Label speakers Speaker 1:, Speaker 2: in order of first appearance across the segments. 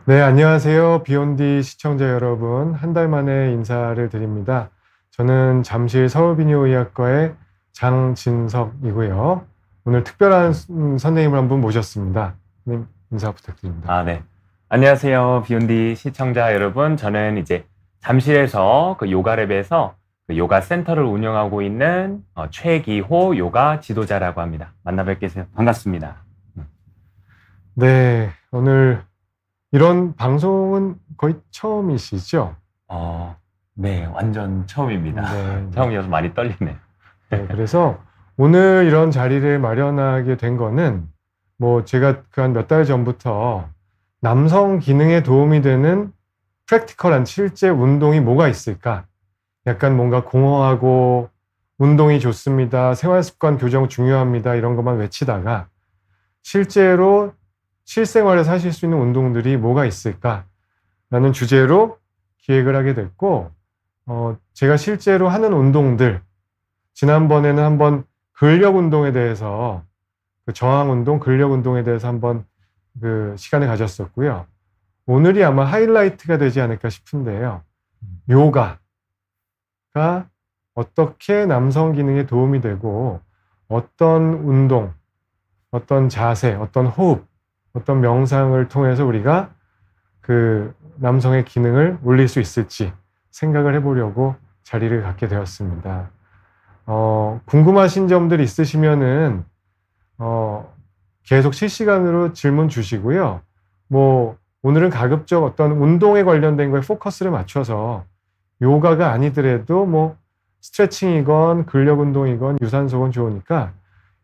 Speaker 1: 네, 안녕하세요. 비욘디 시청자 여러분. 한 달 만에 인사를 드립니다. 저는 잠실 서울비뇨의학과의 장진석이고요. 오늘 특별한 선생님을 한 분 모셨습니다. 선생님, 인사 부탁드립니다.
Speaker 2: 네. 안녕하세요. 비욘디 시청자 여러분. 저는 이제 잠실에서 요가랩에서 요가 센터를 운영하고 있는 최기호 요가 지도자라고 합니다. 만나 뵙게 해서 반갑습니다.
Speaker 1: 네, 오늘 이런 방송은 거의 처음이시죠?
Speaker 2: 네, 완전 처음입니다.
Speaker 1: 네.
Speaker 2: 처음이어서 많이 떨리네요.
Speaker 1: 네, 그래서 오늘 이런 자리를 마련하게 된 거는 제가 그 한 몇 달 전부터 남성 기능에 도움이 되는 프랙티컬한 실제 운동이 뭐가 있을까? 약간 뭔가 공허하고 운동이 좋습니다. 생활습관 교정 중요합니다. 이런 것만 외치다가 실제로 실생활에서 하실 수 있는 운동들이 뭐가 있을까라는 주제로 기획을 하게 됐고, 제가 실제로 하는 운동들, 지난번에는 한번 근력 운동에 대해서, 저항 운동, 근력 운동에 대해서 한번 시간을 가졌었고요. 오늘이 아마 하이라이트가 되지 않을까 싶은데요. 요가가 어떻게 남성 기능에 도움이 되고, 어떤 운동, 어떤 자세, 어떤 호흡, 어떤 명상을 통해서 우리가 남성의 기능을 올릴 수 있을지 생각을 해보려고 자리를 갖게 되었습니다. 궁금하신 점들 있으시면은, 계속 실시간으로 질문 주시고요. 오늘은 가급적 어떤 운동에 관련된 거에 포커스를 맞춰서 요가가 아니더라도 스트레칭이건 근력 운동이건 유산소건 좋으니까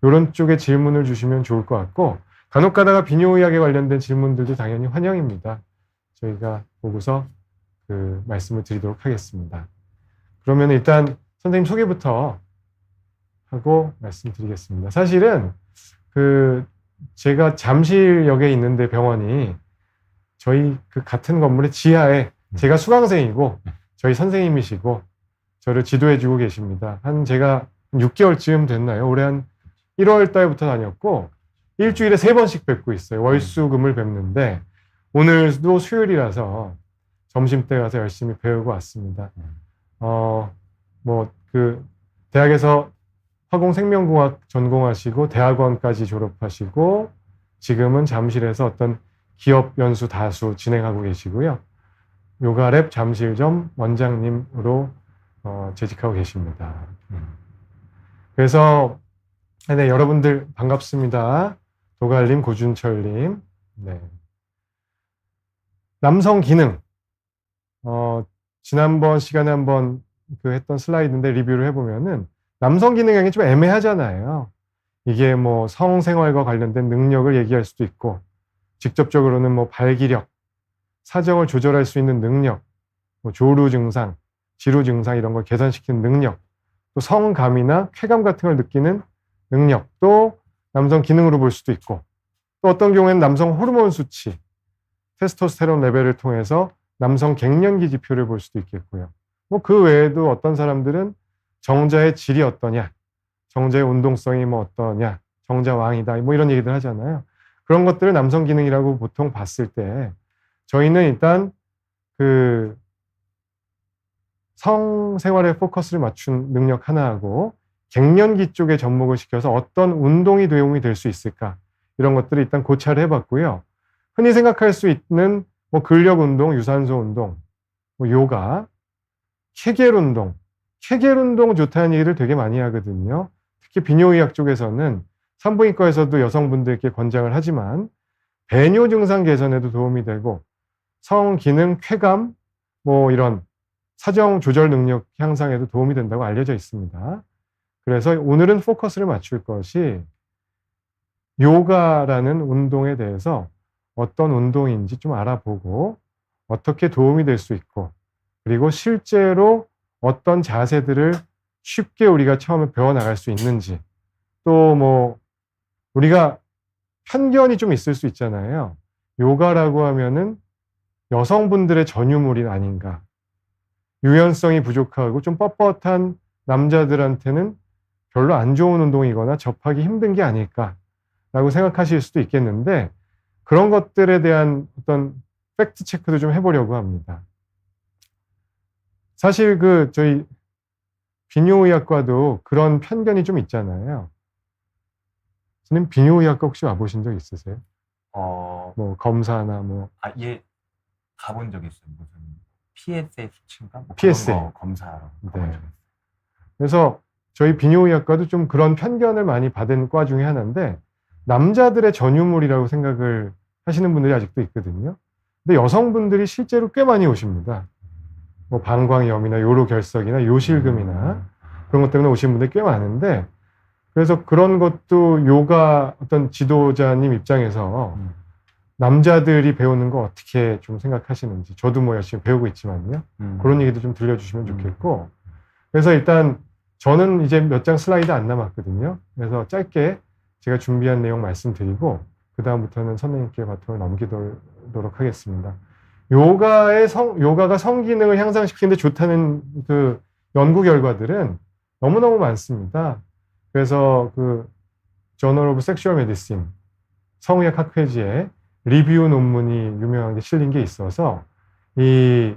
Speaker 1: 이런 쪽에 질문을 주시면 좋을 것 같고, 간혹 가다가 비뇨의학에 관련된 질문들도 당연히 환영입니다. 저희가 보고서 말씀을 드리도록 하겠습니다. 그러면 일단 선생님 소개부터 하고 말씀드리겠습니다. 사실은 제가 잠실역에 있는데 병원이 저희 같은 건물의 지하에 제가 수강생이고 저희 선생님이시고 저를 지도해주고 계십니다. 제가 6개월쯤 됐나요? 올해 한 1월 달부터 다녔고 일주일에 3번씩 뵙고 있어요. 월수금을 뵙는데 오늘도 수요일이라서 점심때 가서 열심히 배우고 왔습니다. 대학에서 화공생명공학 전공하시고 대학원까지 졸업하시고 지금은 잠실에서 어떤 기업 연수 다수 진행하고 계시고요. 요가랩 잠실점 원장님으로 재직하고 계십니다. 그래서 네, 여러분들 반갑습니다. 도갈님, 고준철님. 네. 남성 기능. 지난번 시간에 한번 했던 슬라이드인데 리뷰를 해보면은 남성 기능이 좀 애매하잖아요. 이게 성생활과 관련된 능력을 얘기할 수도 있고, 직접적으로는 발기력, 사정을 조절할 수 있는 능력, 조루 증상, 지루 증상 이런 걸 개선시키는 능력, 또 성감이나 쾌감 같은 걸 느끼는 능력도 남성 기능으로 볼 수도 있고, 또 어떤 경우에는 남성 호르몬 수치, 테스토스테론 레벨을 통해서 남성 갱년기 지표를 볼 수도 있겠고요. 그 외에도 어떤 사람들은 정자의 질이 어떠냐, 정자의 운동성이 어떠냐, 정자 왕이다, 이런 얘기들 하잖아요. 그런 것들을 남성 기능이라고 보통 봤을 때, 저희는 일단 성생활에 포커스를 맞춘 능력 하나하고 갱년기 쪽에 접목을 시켜서 어떤 운동이 도움이 될 수 있을까, 이런 것들을 일단 고찰을 해봤고요. 흔히 생각할 수 있는 근력 운동, 유산소 운동, 요가, 케겔 운동, 케겔 운동 좋다는 얘기를 되게 많이 하거든요. 특히 비뇨의학 쪽에서는 산부인과에서도 여성분들께 권장을 하지만 배뇨 증상 개선에도 도움이 되고 성 기능, 쾌감, 이런 사정 조절 능력 향상에도 도움이 된다고 알려져 있습니다. 그래서 오늘은 포커스를 맞출 것이 요가라는 운동에 대해서 어떤 운동인지 좀 알아보고 어떻게 도움이 될 수 있고, 그리고 실제로 어떤 자세들을 쉽게 우리가 처음에 배워나갈 수 있는지, 또 우리가 편견이 좀 있을 수 있잖아요. 요가라고 하면은 여성분들의 전유물이 아닌가, 유연성이 부족하고 좀 뻣뻣한 남자들한테는 별로 안 좋은 운동이거나 접하기 힘든 게 아닐까라고 생각하실 수도 있겠는데, 그런 것들에 대한 어떤 팩트 체크도 좀 해보려고 합니다. 사실 저희 비뇨의학과도 그런 편견이 좀 있잖아요. 선생님 비뇨의학과 혹시 와보신 적 있으세요? 뭐 검사나 뭐
Speaker 2: 예, 가본 적 있어요. 무슨 PSA 수치인가? 뭐
Speaker 1: PSA.
Speaker 2: 그런 거 검사하러 가본
Speaker 1: 네.
Speaker 2: 적 있어요.
Speaker 1: 그래서 저희 비뇨의학과도 좀 그런 편견을 많이 받은 과 중에 하나인데 남자들의 전유물이라고 생각을 하시는 분들이 아직도 있거든요. 근데 여성분들이 실제로 꽤 많이 오십니다. 뭐 방광염이나 요로결석이나 요실금이나 그런 것 때문에 오신 분들이 꽤 많은데 그래서 그런 것도 요가 어떤 지도자님 입장에서 남자들이 배우는 거 어떻게 좀 생각하시는지 저도 뭐 열심히 배우고 있지만요. 그런 얘기도 좀 들려주시면 좋겠고 그래서 일단 저는 이제 몇 장 슬라이드 안 남았거든요. 그래서 짧게 제가 준비한 내용 말씀드리고 그 다음부터는 선생님께 바통을 넘기도록 하겠습니다. 요가가 성기능을 향상시키는데 좋다는 그 연구 결과들은 너무너무 많습니다. 그래서 Journal of Sexual Medicine 성의학 학회지에 리뷰 논문이 유명하게 실린 게 있어서 이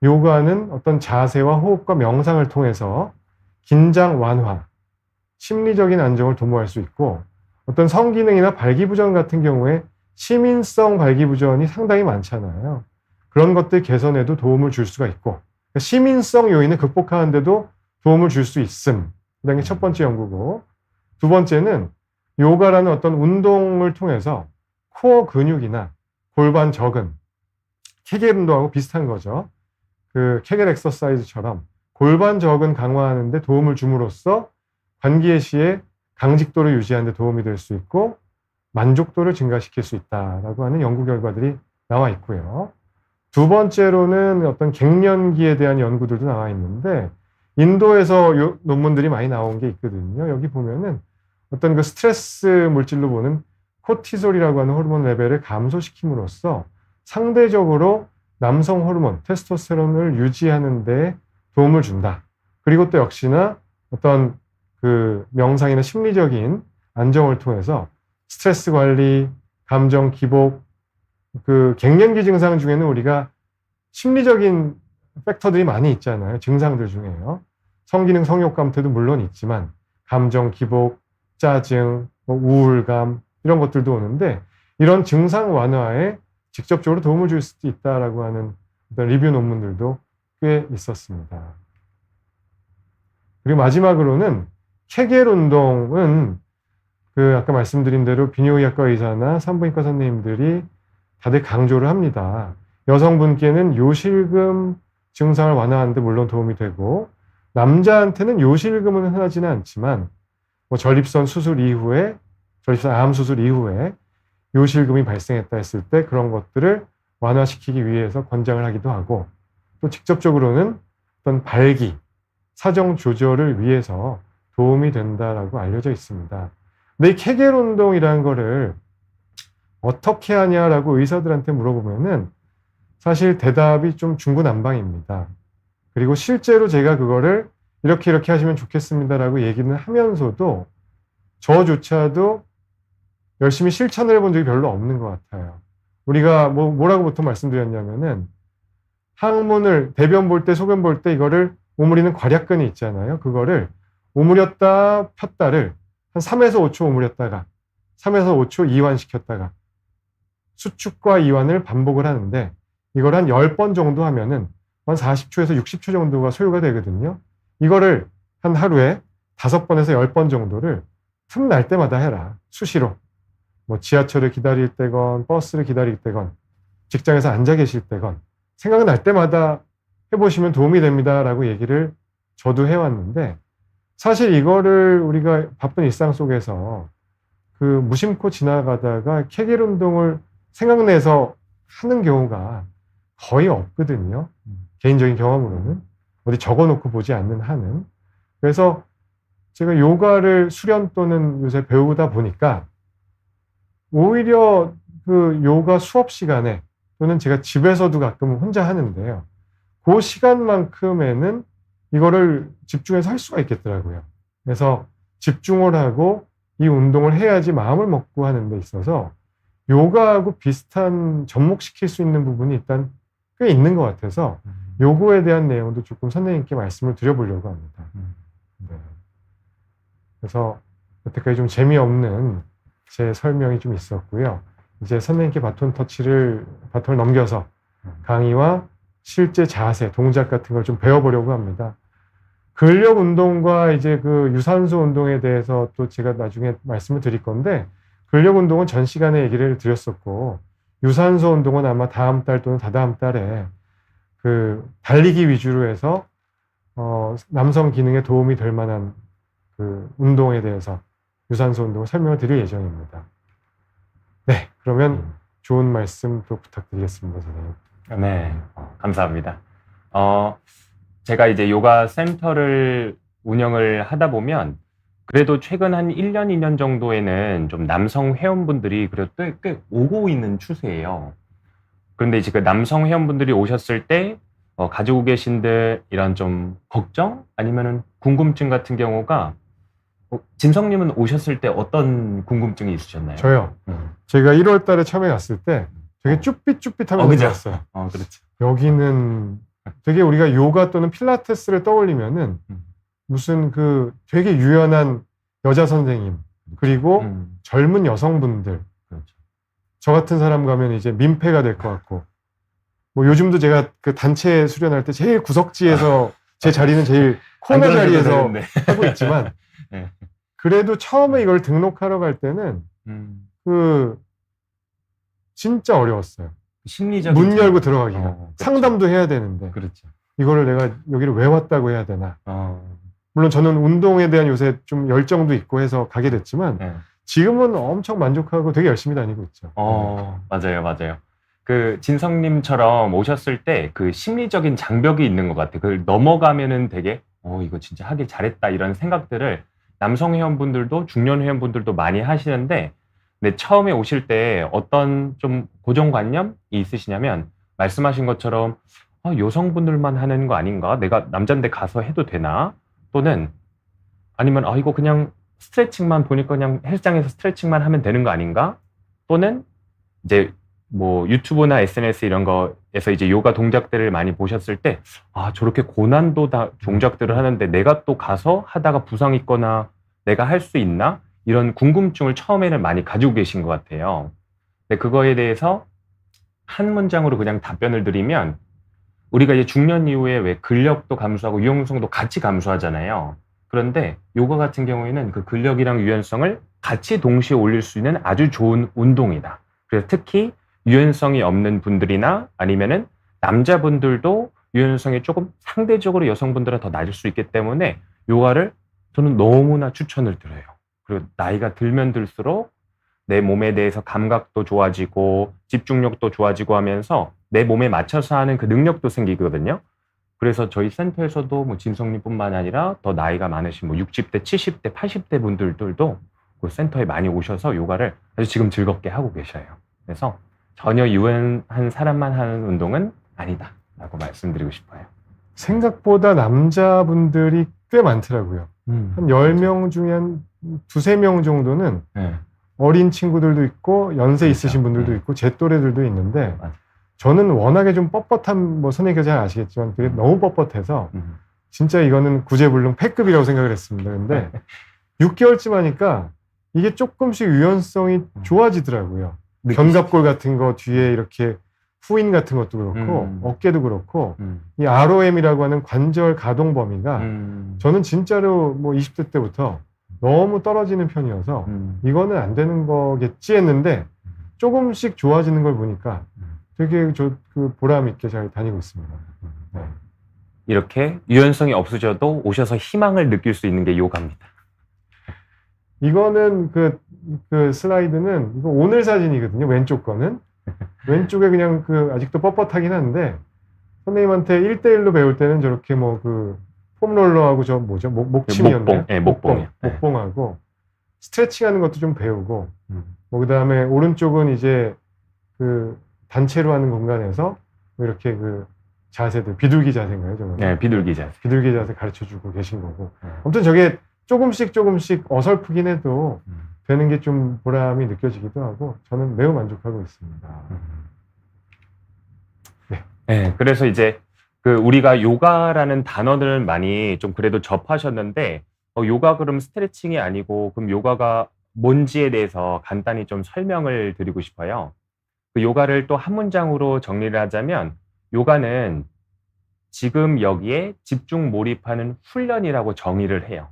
Speaker 1: 요가는 어떤 자세와 호흡과 명상을 통해서 긴장 완화, 심리적인 안정을 도모할 수 있고 어떤 성기능이나 발기부전 같은 경우에 시민성 발기부전이 상당히 많잖아요. 그런 것들 개선에도 도움을 줄 수가 있고 시민성 요인을 극복하는 데도 도움을 줄 수 있음. 그게 첫 번째 연구고 두 번째는 요가라는 어떤 운동을 통해서 코어 근육이나 골반 저근, 케겔 운동하고 비슷한 거죠. 케겔 엑서사이즈처럼 골반 저근 강화하는 데 도움을 줌으로써 관기의 시에 강직도를 유지하는 데 도움이 될 수 있고 만족도를 증가시킬 수 있다라고 하는 연구 결과들이 나와 있고요. 두 번째로는 어떤 갱년기에 대한 연구들도 나와 있는데 인도에서 논문들이 많이 나온 게 있거든요. 여기 보면은 어떤 스트레스 물질로 보는 코티솔이라고 하는 호르몬 레벨을 감소시킴으로써 상대적으로 남성 호르몬 테스토스테론을 유지하는 데 도움을 준다. 그리고 또 역시나 어떤 명상이나 심리적인 안정을 통해서 스트레스 관리, 감정 기복, 갱년기 증상 중에는 우리가 심리적인 팩터들이 많이 있잖아요. 증상들 중에요. 성기능, 성욕 감퇴도 물론 있지만 감정 기복, 짜증, 우울감 이런 것들도 오는데 이런 증상 완화에 직접적으로 도움을 줄 수도 있다라고 하는 어떤 리뷰 논문들도 꽤 있었습니다. 그리고 마지막으로는 케겔 운동은 아까 말씀드린 대로 비뇨의학과 의사나 산부인과 선생님들이 다들 강조를 합니다. 여성분께는 요실금 증상을 완화하는 데 물론 도움이 되고 남자한테는 요실금은 흔하지는 않지만 전립선 수술 이후에 전립선 암 수술 이후에 요실금이 발생했다 했을 때 그런 것들을 완화시키기 위해서 권장을 하기도 하고 또 직접적으로는 어떤 발기, 사정 조절을 위해서 도움이 된다라고 알려져 있습니다. 근데 이 케겔 운동이라는 거를 어떻게 하냐라고 의사들한테 물어보면은 사실 대답이 좀 중구난방입니다. 그리고 실제로 제가 그거를 이렇게 하시면 좋겠습니다라고 얘기는 하면서도 저조차도 열심히 실천을 해본 적이 별로 없는 것 같아요. 우리가 뭐라고 보통 말씀드렸냐면은 항문을 대변 볼 때, 소변 볼 때 이거를 오므리는 괄약근이 있잖아요. 그거를 오므렸다 폈다를 한 3에서 5초 오므렸다가 3에서 5초 이완시켰다가 수축과 이완을 반복을 하는데 이걸 한 10번 정도 하면은 한 40초에서 60초 정도가 소요가 되거든요. 이거를 한 하루에 5번에서 10번 정도를 틈날 때마다 해라. 수시로. 지하철을 기다릴 때건 버스를 기다릴 때건 직장에서 앉아 계실 때건 생각날 때마다 해보시면 도움이 됩니다라고 얘기를 저도 해왔는데 사실 이거를 우리가 바쁜 일상 속에서 무심코 지나가다가 케겔 운동을 생각내서 하는 경우가 거의 없거든요. 개인적인 경험으로는. 어디 적어놓고 보지 않는 한은. 그래서 제가 요가를 수련 또는 요새 배우다 보니까 오히려 요가 수업 시간에 또는 제가 집에서도 가끔 혼자 하는데요. 그 시간만큼에는 이거를 집중해서 할 수가 있겠더라고요. 그래서 집중을 하고 이 운동을 해야지 마음을 먹고 하는 데 있어서 요가하고 비슷한 접목시킬 수 있는 부분이 일단 꽤 있는 것 같아서 요거에 대한 내용도 조금 선생님께 말씀을 드려보려고 합니다. 네. 그래서 여태까지 좀 재미없는 제 설명이 좀 있었고요. 이제 선생님께 바톤을 넘겨서 강의와 실제 자세, 동작 같은 걸 좀 배워보려고 합니다. 근력 운동과 이제 그 유산소 운동에 대해서 또 제가 나중에 말씀을 드릴 건데, 근력 운동은 전 시간에 얘기를 드렸었고, 유산소 운동은 아마 다음 달 또는 다다음 달에 그 달리기 위주로 해서 남성 기능에 도움이 될 만한 그 운동에 대해서 유산소 운동을 설명을 드릴 예정입니다. 네, 그러면 좋은 말씀 또 부탁드리겠습니다, 선생님.
Speaker 2: 네, 감사합니다. 제가 이제 요가 센터를 운영을 하다 보면 그래도 최근 한 1년, 2년 정도에는 좀 남성 회원분들이 그래도 꽤 오고 있는 추세예요. 그런데 이제 그 남성 회원분들이 오셨을 때 가지고 계신 이런 좀 걱정 아니면은 궁금증 같은 경우가 진성님은 오셨을 때 어떤 궁금증이 있으셨나요?
Speaker 1: 저요. 제가 1월 달에 처음에 갔을 때 되게 쭈삣쭈삣하면서
Speaker 2: 그죠?
Speaker 1: 왔어요.
Speaker 2: 그렇죠.
Speaker 1: 여기는 되게 우리가 요가 또는 필라테스를 떠올리면은 무슨 그 되게 유연한 여자 선생님, 그리고 젊은 여성분들,
Speaker 2: 그렇죠.
Speaker 1: 저 같은 사람 가면 이제 민폐가 될 것 같고, 뭐 요즘도 제가 그 단체 수련할 때 제일 구석지에서 제 자리는 제일 코너 자리에서 하고 있지만,
Speaker 2: 네.
Speaker 1: 그래도 처음에 이걸 등록하러 갈 때는 그 진짜 어려웠어요.
Speaker 2: 심리적인
Speaker 1: 문 열고 들어가기가.
Speaker 2: 그렇죠.
Speaker 1: 상담도 해야 되는데,
Speaker 2: 그렇죠.
Speaker 1: 이거를 내가 여기를 왜 왔다고 해야 되나. 물론 저는 운동에 대한 요새 좀 열정도 있고 해서 가게 됐지만,
Speaker 2: 네.
Speaker 1: 지금은 엄청 만족하고 되게 열심히 다니고 있죠.
Speaker 2: 맞아요. 그 진성님처럼 오셨을 때 그 심리적인 장벽이 있는 것 같아요. 그걸 넘어가면은 되게 이거 진짜 하길 잘했다 이런 생각들을 남성 회원분들도 중년 회원분들도 많이 하시는데, 근데 처음에 오실 때 어떤 좀 고정관념이 있으시냐면 말씀하신 것처럼 여성분들만 하는 거 아닌가? 내가 남잔데 가서 해도 되나? 또는 아니면 이거 그냥 스트레칭만 보니까 그냥 헬스장에서 스트레칭만 하면 되는 거 아닌가? 또는 이제 뭐 유튜브나 SNS 이런 거에서 이제 요가 동작들을 많이 보셨을 때 저렇게 고난도 동작들을 하는데 내가 또 가서 하다가 부상 있거나 내가 할 수 있나? 이런 궁금증을 처음에는 많이 가지고 계신 것 같아요. 근데 그거에 대해서 한 문장으로 그냥 답변을 드리면, 우리가 이제 중년 이후에 왜 근력도 감소하고 유연성도 같이 감소하잖아요. 그런데 요가 같은 경우에는 그 근력이랑 유연성을 같이 동시에 올릴 수 있는 아주 좋은 운동이다. 그래서 특히 유연성이 없는 분들이나 아니면은 남자분들도 유연성이 조금 상대적으로 여성분들은 더 낮을 수 있기 때문에 요가를 저는 너무나 추천을 드려요. 그리고 나이가 들면 들수록 내 몸에 대해서 감각도 좋아지고 집중력도 좋아지고 하면서 내 몸에 맞춰서 하는 그 능력도 생기거든요. 그래서 저희 센터에서도 뭐 진성님뿐만 아니라 더 나이가 많으신 뭐 60대, 70대, 80대 분들도 그 센터에 많이 오셔서 요가를 아주 지금 즐겁게 하고 계셔요. 그래서 전혀 유연한 사람만 하는 운동은 아니다라고 말씀드리고 싶어요.
Speaker 1: 생각보다 남자분들이 꽤 많더라고요. 한 10명 중에 한 2-3명 정도는 어린 친구들도 있고 연세 있으신 분들도 있고 제 또래들도 있는데, 저는 워낙에 좀 뻣뻣한, 뭐 선생님께서 잘 아시겠지만 되게 너무 뻣뻣해서 진짜 이거는 구제불능 패급이라고 생각을 했습니다. 근데 6개월쯤 하니까 이게 조금씩 유연성이 좋아지더라고요. 견갑골 같은 거 뒤에 이렇게 후인 같은 것도 그렇고 어깨도 그렇고 이 ROM이라고 하는 관절 가동 범위가 저는 진짜로 뭐 20대 때부터 너무 떨어지는 편이어서 이거는 안 되는 거겠지 했는데 조금씩 좋아지는 걸 보니까 되게 그 보람 있게 잘 다니고 있습니다. 네.
Speaker 2: 이렇게 유연성이 없으셔도 오셔서 희망을 느낄 수 있는 게 요가입니다.
Speaker 1: 이거는 그 슬라이드는 이거 오늘 사진이거든요. 왼쪽 거는. 왼쪽에 그냥 그 아직도 뻣뻣하긴 한데, 선생님한테 1대1로 배울 때는 저렇게 뭐 그 폼롤러하고 저 뭐죠? 목침이었나요?
Speaker 2: 목봉.
Speaker 1: 목봉하고 스트레칭 하는 것도 좀 배우고, 뭐 그다음에 오른쪽은 이제 그 단체로 하는 공간에서 뭐 이렇게 그 자세들, 비둘기 자세인가요? 저는?
Speaker 2: 네, 비둘기 자세.
Speaker 1: 비둘기 자세 가르쳐 주고 계신 거고. 아무튼 저게 조금씩 어설프긴 해도 되는 게 좀 보람이 느껴지기도 하고 저는 매우 만족하고 있습니다.
Speaker 2: 네, 그래서 이제 우리가 요가라는 단어를 많이 좀 그래도 접하셨는데, 요가 그럼 스트레칭이 아니고, 그럼 요가가 뭔지에 대해서 간단히 좀 설명을 드리고 싶어요. 그 요가를 또 한 문장으로 정리를 하자면, 요가는 지금 여기에 집중 몰입하는 훈련이라고 정의를 해요.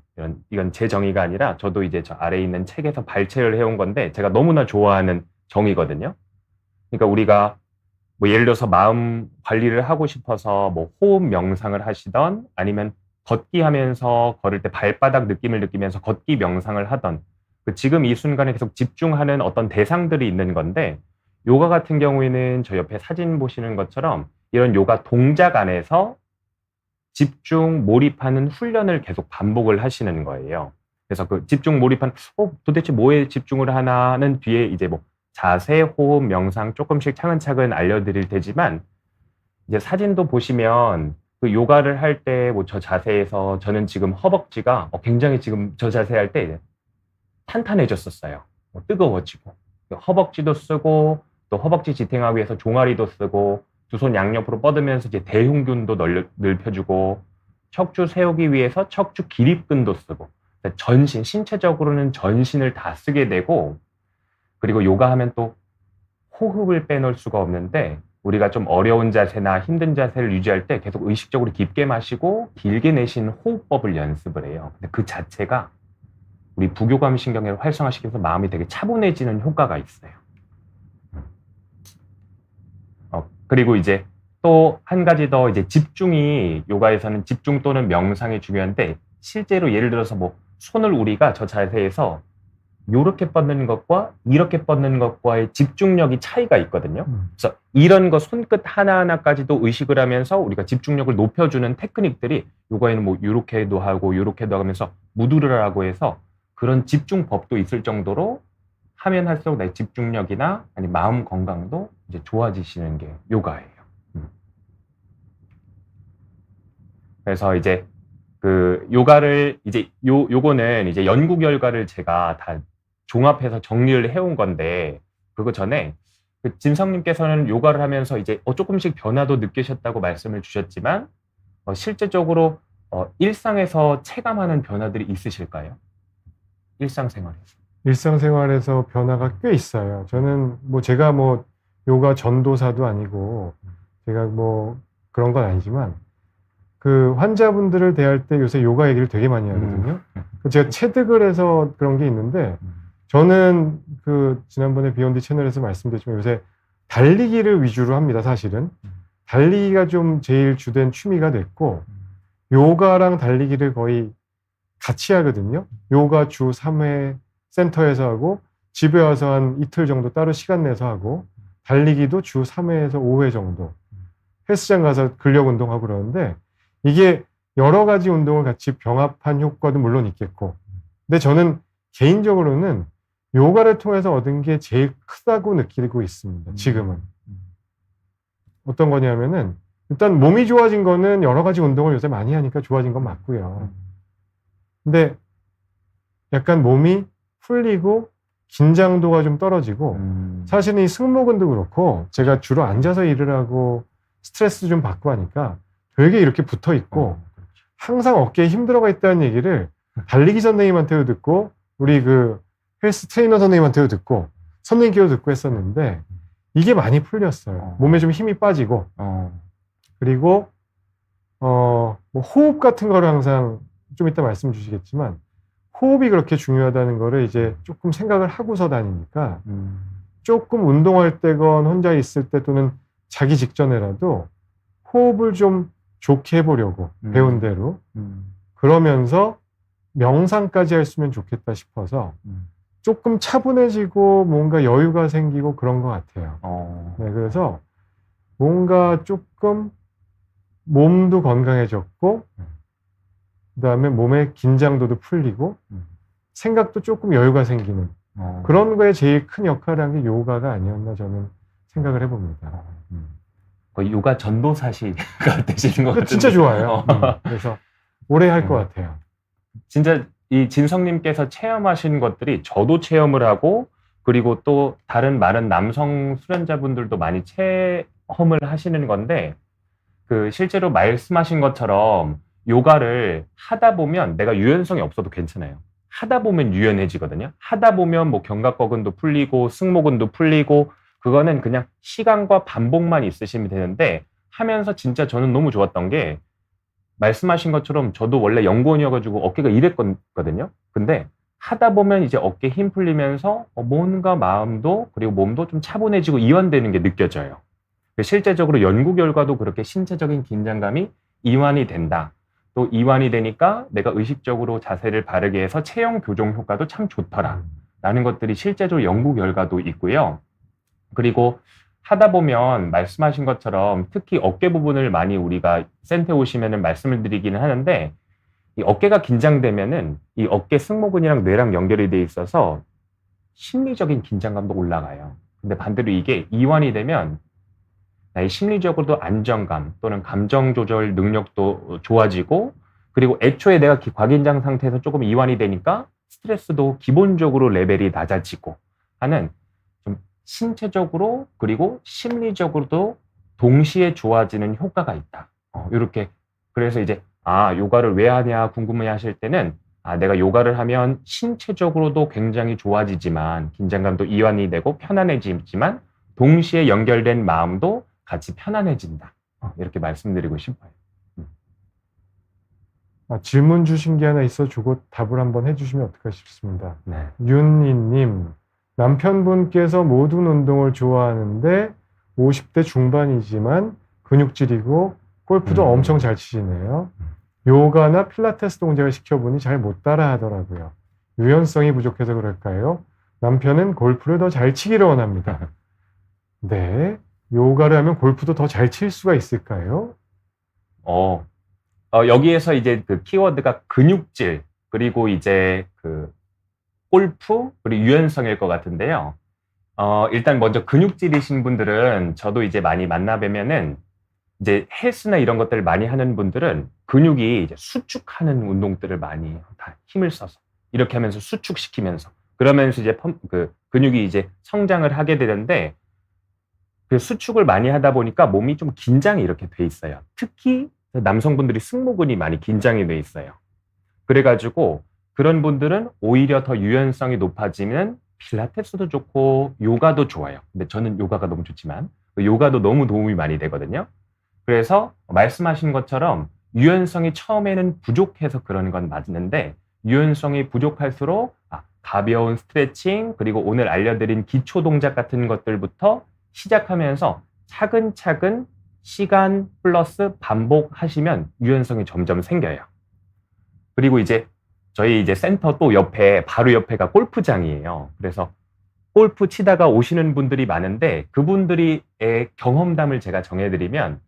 Speaker 2: 이건 제 정의가 아니라 저도 이제 저 아래에 있는 책에서 발췌를 해온 건데, 제가 너무나 좋아하는 정의거든요. 그러니까 우리가 뭐 예를 들어서 마음 관리를 하고 싶어서 뭐 호흡 명상을 하시던 아니면 걷기 하면서 걸을 때 발바닥 느낌을 느끼면서 걷기 명상을 하던 지금 이 순간에 계속 집중하는 어떤 대상들이 있는 건데 요가 같은 경우에는 저 옆에 사진 보시는 것처럼 이런 요가 동작 안에서 집중 몰입하는 훈련을 계속 반복을 하시는 거예요. 그래서 그 집중 몰입한 도대체 뭐에 집중을 하나는 뒤에 이제 뭐 자세, 호흡, 명상 조금씩 차근차근 알려드릴 테지만 이제 사진도 보시면 그 요가를 할 때 뭐 저 자세에서 저는 지금 허벅지가 굉장히 지금 저 자세 할 때 탄탄해졌었어요. 뜨거워지고 허벅지도 쓰고 또 허벅지 지탱하기 위해서 종아리도 쓰고 두 손 양옆으로 뻗으면서 이제 대흉근도 넓혀주고 척추 세우기 위해서 척추 기립근도 쓰고 전신, 신체적으로는 전신을 다 쓰게 되고 그리고 요가하면 또 호흡을 빼놓을 수가 없는데 우리가 좀 어려운 자세나 힘든 자세를 유지할 때 계속 의식적으로 깊게 마시고 길게 내쉬는 호흡법을 연습을 해요. 근데 그 자체가 우리 부교감 신경을 활성화시켜서 마음이 되게 차분해지는 효과가 있어요. 그리고 이제 또 한 가지 더 이제 집중이 요가에서는 집중 또는 명상이 중요한데 실제로 예를 들어서 뭐 손을 우리가 저 자세에서 이렇게 뻗는 것과 이렇게 뻗는 것과의 집중력이 차이가 있거든요. 그래서 이런 거 손끝 하나하나까지도 의식을 하면서 우리가 집중력을 높여주는 테크닉들이 요가에는 뭐 이렇게도 하고 이렇게도 하면서 무드르라고 해서 그런 집중법도 있을 정도로 하면 할수록 내 집중력이나 아니 마음 건강도 이제 좋아지시는 게 요가예요. 그래서 이제 그 요가를 이제 요거는 이제 연구 결과를 제가 다 종합해서 정리를 해온 건데 그거 전에 그 진성님께서는 요가를 하면서 이제 조금씩 변화도 느끼셨다고 말씀을 주셨지만 실제적으로 일상에서 체감하는 변화들이 있으실까요? 일상생활에서.
Speaker 1: 일상생활에서 변화가 꽤 있어요. 저는 뭐 제가 뭐 요가 전도사도 아니고 제가 뭐 그런 건 아니지만 그 환자분들을 대할 때 요새 요가 얘기를 되게 많이 하거든요. 제가 체득을 해서 그런 게 있는데 저는 그 지난번에 비욘디 채널에서 말씀드렸지만 요새 달리기를 위주로 합니다. 사실은 달리기가 좀 제일 주된 취미가 됐고 요가랑 달리기를 거의 같이 하거든요. 요가 주 3회 센터에서 하고 집에 와서 한 이틀 정도 따로 시간 내서 하고 달리기도 주 3회에서 5회 정도 헬스장 가서 근력 운동하고 그러는데 이게 여러 가지 운동을 같이 병합한 효과도 물론 있겠고 근데 저는 개인적으로는 요가를 통해서 얻은 게 제일 크다고 느끼고 있습니다. 지금은. 어떤 거냐면은 일단 몸이 좋아진 거는 여러 가지 운동을 요새 많이 하니까 좋아진 건 맞고요. 근데 약간 몸이 풀리고 긴장도가 좀 떨어지고 사실은 이 승모근도 그렇고 제가 주로 앉아서 일을 하고 스트레스 좀 받고 하니까 되게 이렇게 붙어 있고 항상 어깨에 힘들어가 있다는 얘기를 달리기 선생님한테도 듣고 우리 그 헬스 트레이너 선생님한테도 듣고 선생님께도 듣고 했었는데 이게 많이 풀렸어요. 몸에 좀 힘이 빠지고 그리고 뭐 호흡 같은 거를 항상 좀 이따 말씀 주시겠지만 호흡이 그렇게 중요하다는 거를 이제 조금 생각을 하고서 다니니까 조금 운동할 때건 혼자 있을 때 또는 자기 직전에라도 호흡을 좀 좋게 해보려고 배운 대로 그러면서 명상까지 했으면 좋겠다 싶어서 조금 차분해지고 뭔가 여유가 생기고 그런 것 같아요. 네, 그래서 뭔가 조금 몸도 건강해졌고 그다음에 몸의 긴장도도 풀리고 생각도 조금 여유가 생기는 그런 거에 제일 큰 역할을 한 게 요가가 아니었나 저는 생각을 해봅니다.
Speaker 2: 거의 요가 전도사시가 되시는 것 같은데
Speaker 1: 진짜 좋아요. 그래서 오래 할 것 같아요.
Speaker 2: 진짜 이 진성님께서 체험하신 것들이 저도 체험을 하고 그리고 또 다른 많은 남성 수련자분들도 많이 체험을 하시는 건데 그 실제로 말씀하신 것처럼 요가를 하다 보면 내가 유연성이 없어도 괜찮아요. 하다 보면 유연해지거든요. 하다 보면 뭐 견갑거근도 풀리고 승모근도 풀리고 그거는 그냥 시간과 반복만 있으시면 되는데 하면서 진짜 저는 너무 좋았던 게 말씀하신 것처럼 저도 원래 연구원이어가지고 어깨가 이랬거든요. 근데 하다 보면 이제 어깨 힘 풀리면서 뭔가 마음도 그리고 몸도 좀 차분해지고 이완되는 게 느껴져요. 실제적으로 연구 결과도 그렇게 신체적인 긴장감이 이완이 된다. 또 이완이 되니까 내가 의식적으로 자세를 바르게 해서 체형 교정 효과도 참 좋더라. 라는 것들이 실제적으로 연구 결과도 있고요. 그리고 하다 보면 말씀하신 것처럼 특히 어깨 부분을 많이 우리가 센터에 오시면은 말씀을 드리기는 하는데 이 어깨가 긴장되면은 이 어깨 승모근이랑 뇌랑 연결이 돼 있어서 심리적인 긴장감도 올라가요. 근데 반대로 이게 이완이 되면 나의 심리적으로도 안정감 또는 감정 조절 능력도 좋아지고 그리고 애초에 내가 과긴장 상태에서 조금 이완이 되니까 스트레스도 기본적으로 레벨이 낮아지고 하는 좀 신체적으로 그리고 심리적으로도 동시에 좋아지는 효과가 있다. 이렇게 그래서 이제 요가를 왜 하냐 궁금해 하실 때는 내가 요가를 하면 신체적으로도 굉장히 좋아지지만 긴장감도 이완이 되고 편안해지지만 동시에 연결된 마음도 같이 편안해진다. 이렇게 말씀드리고 싶어요.
Speaker 1: 질문 주신 게 하나 있어 주고 답을 한번 해주시면 어떨까 싶습니다.
Speaker 2: 네.
Speaker 1: 윤희님, 남편분께서 모든 운동을 좋아하는데 50대 중반이지만 근육질이고 골프도 엄청 잘 치시네요. 요가나 필라테스 동작을 시켜보니 잘 못 따라 하더라고요. 유연성이 부족해서 그럴까요? 남편은 골프를 더 잘 치기를 원합니다. 네. 요가를 하면 골프도 더 잘 칠 수가 있을까요?
Speaker 2: 여기에서 이제 그 키워드가 근육질, 그리고 이제 그 골프, 그리고 유연성일 것 같은데요. 일단 먼저 근육질이신 분들은 저도 이제 많이 만나뵈면은 이제 헬스나 이런 것들을 많이 하는 분들은 근육이 이제 수축하는 운동들을 많이 다 힘을 써서 이렇게 하면서 수축시키면서 그러면서 이제 그 근육이 이제 성장을 하게 되는데 그 수축을 많이 하다 보니까 몸이 좀 긴장이 이렇게 돼 있어요. 특히 남성분들이 승모근이 많이 긴장이 돼 있어요. 그래가지고 그런 분들은 오히려 더 유연성이 높아지면 필라테스도 좋고 요가도 좋아요. 근데 저는 요가가 너무 좋지만 요가도 너무 도움이 많이 되거든요. 그래서 말씀하신 것처럼 유연성이 처음에는 부족해서 그런 건 맞는데 유연성이 부족할수록 가벼운 스트레칭 그리고 오늘 알려드린 기초 동작 같은 것들부터 시작하면서 차근차근 시간 플러스 반복하시면 유연성이 점점 생겨요. 그리고 이제 저희 이제 센터 또 옆에 바로 옆에가 골프장이에요. 그래서 골프 치다가 오시는 분들이 많은데 그분들의 경험담을 제가 정해드리면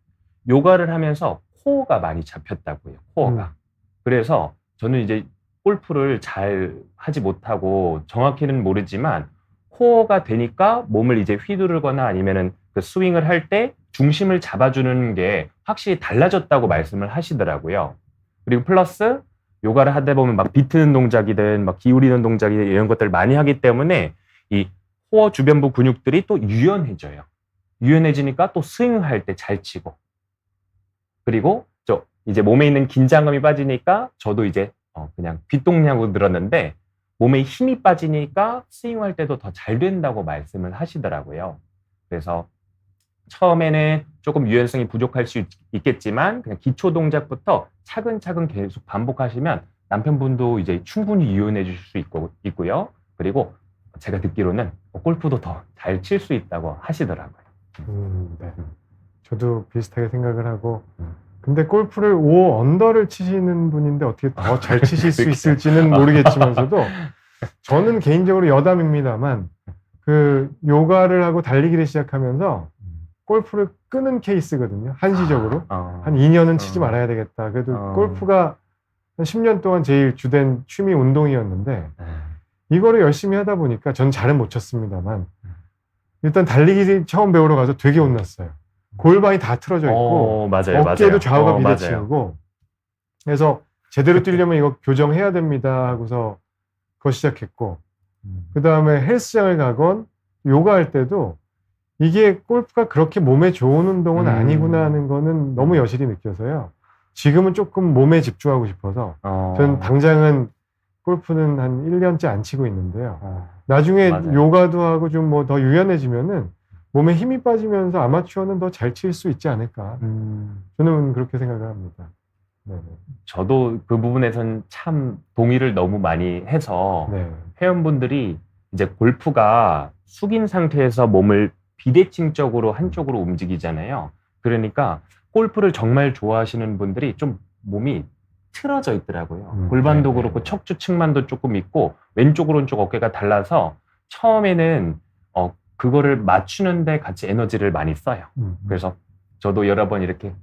Speaker 2: 요가를 하면서 코어가 많이 잡혔다고요. 코어가. 그래서 저는 이제 골프를 잘 하지 못하고 정확히는 모르지만 코어가 되니까 몸을 이제 휘두르거나 아니면은 그 스윙을 할 때 중심을 잡아주는 게 확실히 달라졌다고 말씀을 하시더라고요. 그리고 플러스 요가를 하다 보면 막 비트는 동작이든 막 기울이는 동작이든 이런 것들 많이 하기 때문에 이 코어 주변부 근육들이 또 유연해져요. 유연해지니까 또 스윙할 때 잘 치고 그리고 이제 몸에 있는 긴장감이 빠지니까 저도 이제 그냥 뒷동냐고 들었는데 몸에 힘이 빠지니까 스윙할 때도 더 잘 된다고 말씀을 하시더라고요. 그래서 처음에는 조금 유연성이 부족할 수 있겠지만 그냥 기초 동작부터 차근차근 계속 반복하시면 남편분도 이제 충분히 유연해 주실 수 있고요. 그리고 제가 듣기로는 골프도 더 잘 칠 수 있다고 하시더라고요.
Speaker 1: 네. 저도 비슷하게 생각을 하고 근데 골프를 5 언더를 치시는 분인데 어떻게 더 잘 치실 수 있을지는 모르겠지만서도 저는 개인적으로 여담입니다만 그 요가를 하고 달리기를 시작하면서 골프를 끄는 케이스거든요. 한시적으로. 한 2년은 치지 말아야 되겠다. 그래도 골프가 한 10년 동안 제일 주된 취미 운동이었는데 이거를 열심히 하다 보니까 전 잘은 못 쳤습니다만 일단 달리기 처음 배우러 가서 되게 혼났어요. 골반이 다 틀어져 있고
Speaker 2: 맞아요,
Speaker 1: 어깨도
Speaker 2: 맞아요.
Speaker 1: 좌우가
Speaker 2: 맞아요.
Speaker 1: 비대칭이고 그래서 제대로 뛰려면 이거 교정해야 됩니다 하고서 그거 시작했고, 그 다음에 헬스장을 가건 요가할 때도 이게 골프가 그렇게 몸에 좋은 운동은 아니구나 하는 거는 너무 여실히 느껴서요. 지금은 조금 몸에 집중하고 싶어서 저는 당장은 골프는 한 1년째 안 치고 있는데요. 나중에
Speaker 2: 맞아요.
Speaker 1: 요가도 하고 좀 뭐 더 유연해지면은 몸에 힘이 빠지면서 아마추어는 더 잘 칠 수 있지 않을까. 저는 그렇게 생각을 합니다. 네네.
Speaker 2: 저도 그 부분에선 참 동의를 너무 많이 해서
Speaker 1: 네.
Speaker 2: 회원분들이 이제 골프가 숙인 상태에서 몸을 비대칭적으로 한쪽으로 움직이잖아요. 그러니까 골프를 정말 좋아하시는 분들이 좀 몸이 틀어져 있더라고요. 골반도
Speaker 1: 네,
Speaker 2: 그렇고
Speaker 1: 네.
Speaker 2: 척추 측만도 조금 있고 왼쪽 오른쪽 어깨가 달라서 처음에는 그거를 맞추는데 같이 에너지를 많이 써요. 그래서 저도 여러 번 이렇게,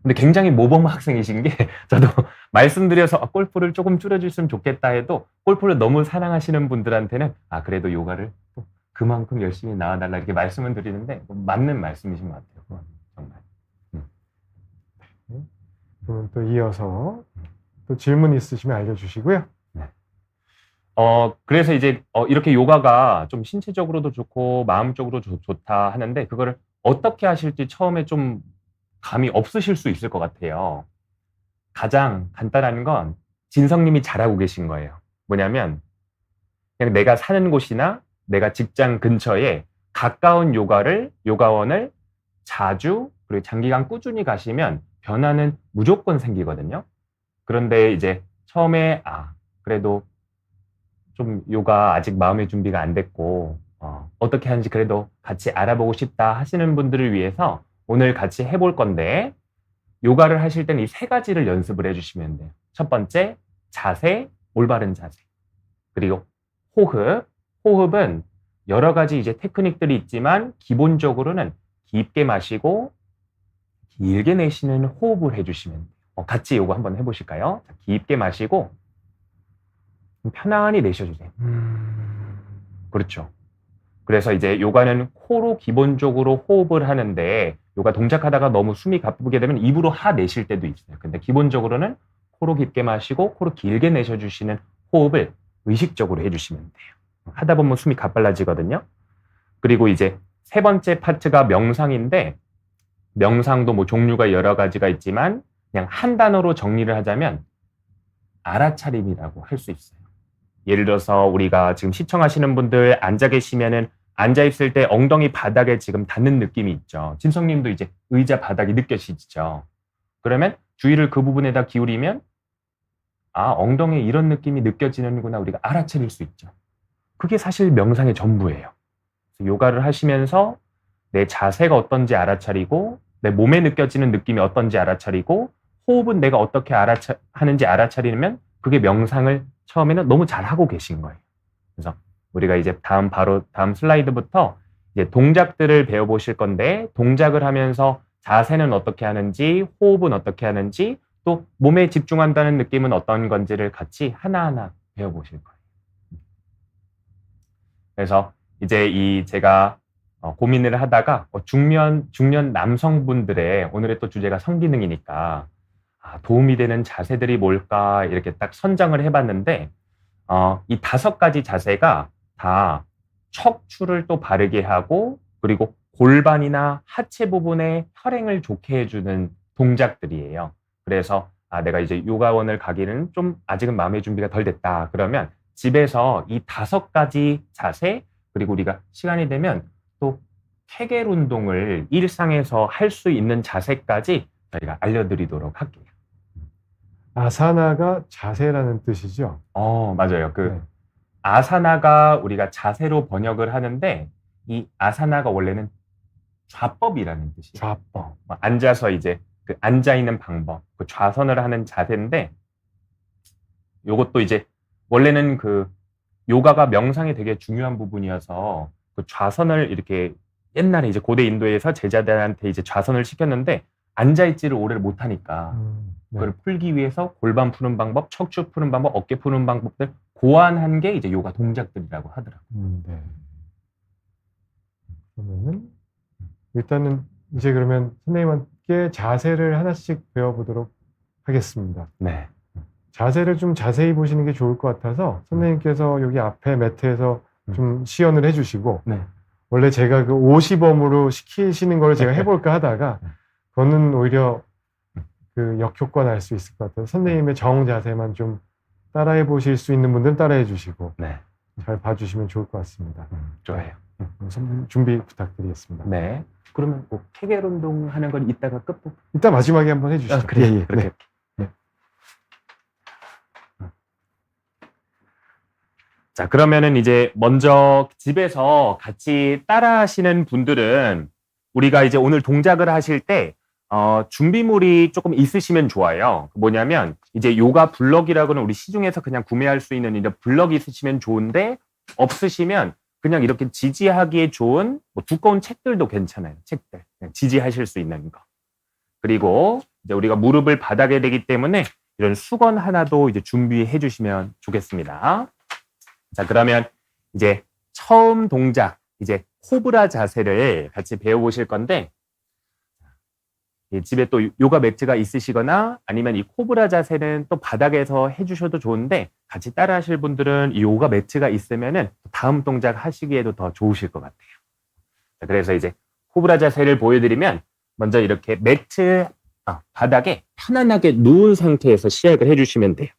Speaker 2: 근데 굉장히 모범 학생이신 게 저도 말씀드려서 골프를 조금 줄여줬으면 좋겠다 해도 골프를 너무 사랑하시는 분들한테는 그래도 요가를 또 그만큼 열심히 나와달라 이렇게 말씀을 드리는데 맞는 말씀이신 것 같아요. 그건 정말.
Speaker 1: 그러면 또 이어서 또 질문 있으시면 알려주시고요.
Speaker 2: 그래서 이제 이렇게 요가가 좀 신체적으로도 좋고 마음적으로 좋다 하는데 그거를 어떻게 하실지 처음에 좀 감이 없으실 수 있을 것 같아요. 가장 간단한 건 진성님이 잘하고 계신 거예요. 뭐냐면 그냥 내가 사는 곳이나 내가 직장 근처에 가까운 요가원을 자주 그리고 장기간 꾸준히 가시면 변화는 무조건 생기거든요. 그런데 이제 처음에 그래도 좀 요가 아직 마음의 준비가 안 됐고 어떻게 하는지 그래도 같이 알아보고 싶다 하시는 분들을 위해서 오늘 같이 해볼 건데, 요가를 하실 때는 이 세 가지를 연습을 해주시면 돼요. 첫 번째, 자세, 올바른 자세. 그리고 호흡. 호흡은 여러 가지 이제 테크닉들이 있지만 기본적으로는 깊게 마시고 길게 내쉬는 호흡을 해주시면 돼요. 같이 요거 한번 해보실까요? 자, 깊게 마시고 편안히 내쉬어주세요. 그렇죠. 그래서 이제 요가는 코로 기본적으로 호흡을 하는데 요가 동작하다가 너무 숨이 가쁘게 되면 입으로 하 내쉴 때도 있어요. 근데 기본적으로는 코로 깊게 마시고 코로 길게 내쉬어주시는 호흡을 의식적으로 해주시면 돼요. 하다 보면 숨이 가빨라지거든요. 그리고 이제 세 번째 파트가 명상인데, 명상도 뭐 종류가 여러 가지가 있지만 그냥 한 단어로 정리를 하자면 알아차림이라고 할 수 있어요. 예를 들어서 우리가 지금 시청하시는 분들 앉아 계시면은 앉아 있을 때 엉덩이 바닥에 지금 닿는 느낌이 있죠. 진성님도 이제 의자 바닥이 느껴지죠. 그러면 주의를 그 부분에다 기울이면 엉덩이에 이런 느낌이 느껴지는구나 우리가 알아차릴 수 있죠. 그게 사실 명상의 전부예요. 요가를 하시면서 내 자세가 어떤지 알아차리고 내 몸에 느껴지는 느낌이 어떤지 알아차리고 호흡은 내가 어떻게 하는지 알아차리면 그게 명상을 처음에는 너무 잘하고 계신 거예요. 그래서 우리가 이제 다음 슬라이드부터 이제 동작들을 배워보실 건데, 동작을 하면서 자세는 어떻게 하는지, 호흡은 어떻게 하는지, 또 몸에 집중한다는 느낌은 어떤 건지를 같이 하나하나 배워보실 거예요. 그래서 이제 제가 고민을 하다가 중년 남성분들의 오늘의 또 주제가 성기능이니까 도움이 되는 자세들이 뭘까 이렇게 딱 선정을 해봤는데, 이 5가지 자세가 다 척추를 또 바르게 하고 그리고 골반이나 하체 부분에 혈행을 좋게 해주는 동작들이에요. 그래서 내가 이제 요가원을 가기는 좀 아직은 마음의 준비가 덜 됐다 그러면 집에서 이 5가지 자세, 그리고 우리가 시간이 되면 또 케겔 운동을 일상에서 할 수 있는 자세까지 저희가 알려드리도록 할게요.
Speaker 1: 아사나가 자세라는 뜻이죠.
Speaker 2: 맞아요.
Speaker 1: 네.
Speaker 2: 아사나가 우리가 자세로 번역을 하는데, 이 아사나가 원래는 좌법이라는 뜻이에요.
Speaker 1: 좌법.
Speaker 2: 앉아서 이제 그 앉아 있는 방법, 그 좌선을 하는 자세인데, 요것도 이제 원래는 그 요가가 명상이 되게 중요한 부분이어서 그 좌선을 이렇게 옛날에 이제 고대 인도에서 제자들한테 이제 좌선을 시켰는데 앉아있지를 오래 못하니까
Speaker 1: 네.
Speaker 2: 그걸 풀기 위해서 골반 푸는 방법, 척추 푸는 방법, 어깨 푸는 방법들 고안한 게 이제 요가 동작들이라고 하더라고요.
Speaker 1: 네. 그러면은 일단은 이제 그러면 선생님께 자세를 하나씩 배워보도록 하겠습니다.
Speaker 2: 네.
Speaker 1: 자세를 좀 자세히 보시는 게 좋을 것 같아서 선생님께서 여기 앞에 매트에서 좀 시연을 해주시고
Speaker 2: 네.
Speaker 1: 원래 제가 그 50엄으로 시키시는 걸 제가 해볼까 하다가 그거는 오히려 그 역효과 날 수 있을 것 같아서 선생님의 정 자세만 좀 따라해 보실 수 있는 분들은 따라해 주시고
Speaker 2: 네.
Speaker 1: 잘 봐주시면 좋을 것 같습니다.
Speaker 2: 좋아요.
Speaker 1: 선생님 준비 부탁드리겠습니다.
Speaker 2: 네. 그러면 뭐 케겔 운동 하는 건 이따가 끝부분.
Speaker 1: 이따 마지막에 한번 해주시죠.
Speaker 2: 그래요.
Speaker 1: 예, 예.
Speaker 2: 그렇게.
Speaker 1: 네.
Speaker 2: 자, 그러면은 이제 먼저 집에서 같이 따라 하시는 분들은 우리가 이제 오늘 동작을 하실 때 준비물이 조금 있으시면 좋아요. 뭐냐면 이제 요가 블럭이라고는 우리 시중에서 그냥 구매할 수 있는 이런 블럭이 있으시면 좋은데 없으시면 그냥 이렇게 지지하기에 좋은 뭐 두꺼운 책들도 괜찮아요. 책들. 그냥 지지하실 수 있는 거. 그리고 이제 우리가 무릎을 바닥에 대기 때문에 이런 수건 하나도 이제 준비해 주시면 좋겠습니다. 자, 그러면 이제 처음 동작, 이제 코브라 자세를 같이 배워보실 건데, 집에 또 요가 매트가 있으시거나 아니면 이 코브라 자세는 또 바닥에서 해주셔도 좋은데, 같이 따라 하실 분들은 이 요가 매트가 있으면은 다음 동작 하시기에도 더 좋으실 것 같아요. 자, 그래서 이제 코브라 자세를 보여드리면, 먼저 이렇게 매트 바닥에 편안하게 누운 상태에서 시작을 해주시면 돼요.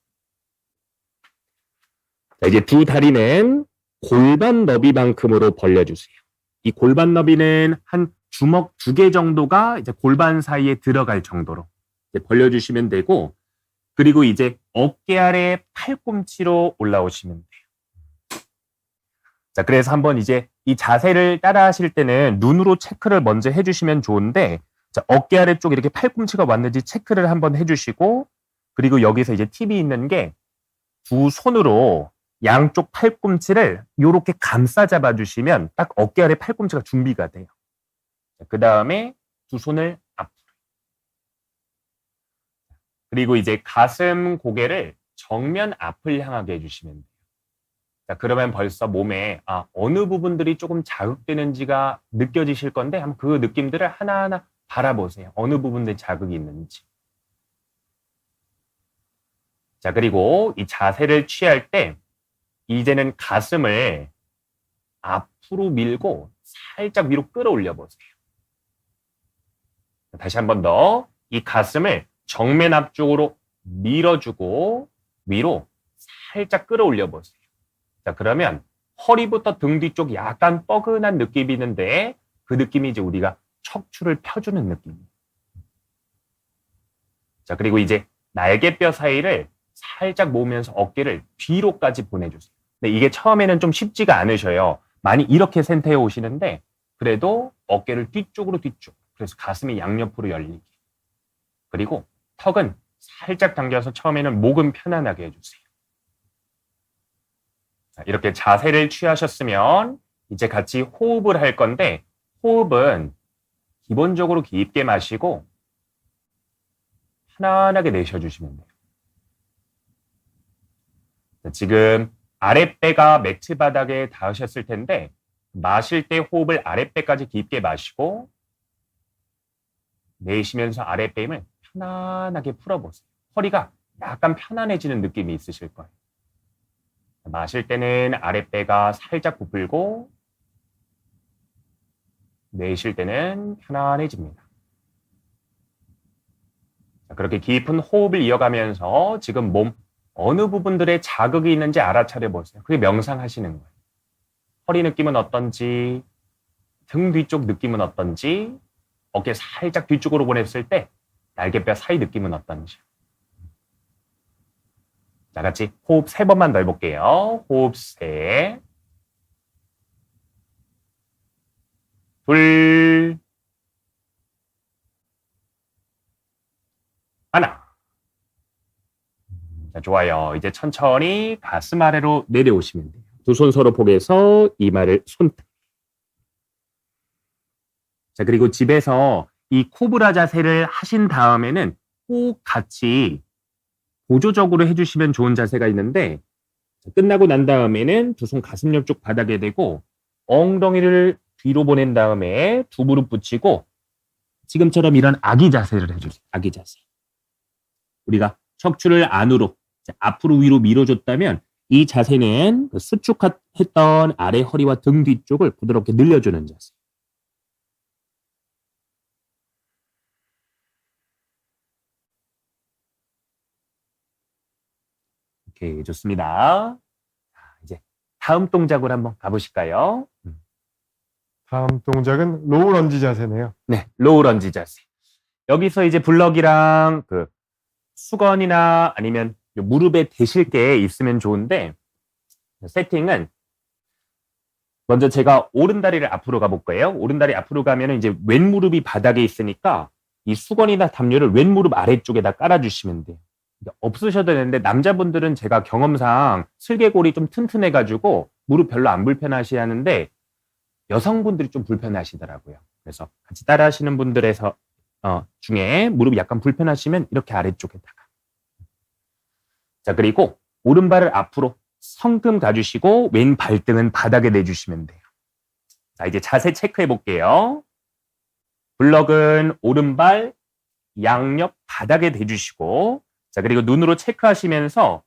Speaker 2: 자, 이제 두 다리는 골반 너비만큼으로 벌려주세요. 이 골반 너비는 한 주먹 2개 정도가 이제 골반 사이에 들어갈 정도로 이제 벌려주시면 되고, 그리고 이제 어깨 아래 팔꿈치로 올라오시면 돼요. 자, 그래서 한번 이제 이 자세를 따라 하실 때는 눈으로 체크를 먼저 해주시면 좋은데, 자, 어깨 아래쪽 이렇게 팔꿈치가 왔는지 체크를 한번 해주시고, 그리고 여기서 이제 팁이 있는 게 두 손으로 양쪽 팔꿈치를 이렇게 감싸 잡아주시면 딱 어깨 아래 팔꿈치가 준비가 돼요. 그 다음에 두 손을 앞으로. 그리고 이제 가슴 고개를 정면 앞을 향하게 해주시면 돼요. 자, 그러면 벌써 몸에 어느 부분들이 조금 자극되는지가 느껴지실 건데 한번 그 느낌들을 하나하나 바라보세요. 어느 부분들이 자극이 있는지. 자, 그리고 이 자세를 취할 때 이제는 가슴을 앞으로 밀고 살짝 위로 끌어올려 보세요. 다시 한 번 더 이 가슴을 정면 앞쪽으로 밀어주고 위로 살짝 끌어올려 보세요. 자, 그러면 허리부터 등 뒤쪽 약간 뻐근한 느낌이 있는데 그 느낌이 이제 우리가 척추를 펴주는 느낌이에요. 자, 그리고 이제 날개뼈 사이를 살짝 모으면서 어깨를 뒤로까지 보내주세요. 근데 이게 처음에는 좀 쉽지가 않으셔요. 많이 이렇게 센터에 오시는데 그래도 어깨를 뒤쪽. 그래서 가슴이 양옆으로 열리게. 그리고 턱은 살짝 당겨서 처음에는 목은 편안하게 해주세요. 자, 이렇게 자세를 취하셨으면 이제 같이 호흡을 할 건데 호흡은 기본적으로 깊게 마시고 편안하게 내쉬어주시면 돼요. 자, 지금 아랫배가 매트 바닥에 닿으셨을 텐데 마실 때 호흡을 아랫배까지 깊게 마시고 내쉬면서 아랫배 힘을 편안하게 풀어보세요. 허리가 약간 편안해지는 느낌이 있으실 거예요. 마실 때는 아랫배가 살짝 부풀고 내쉴 때는 편안해집니다. 자, 그렇게 깊은 호흡을 이어가면서 지금 몸 어느 부분들에 자극이 있는지 알아차려 보세요. 그게 명상하시는 거예요. 허리 느낌은 어떤지, 등 뒤쪽 느낌은 어떤지, 어깨 살짝 뒤쪽으로 보냈을 때 날개뼈 사이 느낌은 어떤지. 자, 같이 호흡 3번만 더 해볼게요. 호흡 3, 2, 1. 자, 좋아요. 이제 천천히 가슴 아래로 내려오시면 돼요. 두 손 서로 포개서 이마를 손등. 자, 그리고 집에서 이 코브라 자세를 하신 다음에는 꼭 같이 보조적으로 해주시면 좋은 자세가 있는데 끝나고 난 다음에는 두 손 가슴 옆쪽 바닥에 대고 엉덩이를 뒤로 보낸 다음에 두 무릎 붙이고 지금처럼 이런 아기 자세를 해주세요. 아기 자세. 우리가 척추를 안으로 자, 앞으로 위로 밀어줬다면 이 자세는 그 수축했던 아래 허리와 등 뒤쪽을 부드럽게 늘려주는 자세. 오케이, 좋습니다. 자, 이제 다음 동작으로 한번 가보실까요?
Speaker 1: 다음 동작은 로우 런지 자세네요.
Speaker 2: 네, 로우 런지 자세. 여기서 이제 블럭이랑 그 수건이나 아니면 무릎에 대실 게 있으면 좋은데, 세팅은 먼저 제가 오른다리를 앞으로 가볼 거예요. 오른다리 앞으로 가면 이제 왼무릎이 바닥에 있으니까 이 수건이나 담요를 왼무릎 아래쪽에다 깔아주시면 돼요. 없으셔도 되는데 남자분들은 제가 경험상 슬개골이 좀 튼튼해가지고 무릎 별로 안 불편하시하는데 여성분들이 좀 불편하시더라고요. 그래서 같이 따라하시는 분들에서 중에 무릎이 약간 불편하시면 이렇게 아래쪽에다가. 자, 그리고 오른발을 앞으로 성큼 가주시고 왼 발등은 바닥에 내주시면 돼요. 자, 이제 자세 체크해 볼게요. 블럭은 오른발 양옆 바닥에 대주시고, 자, 그리고 눈으로 체크하시면서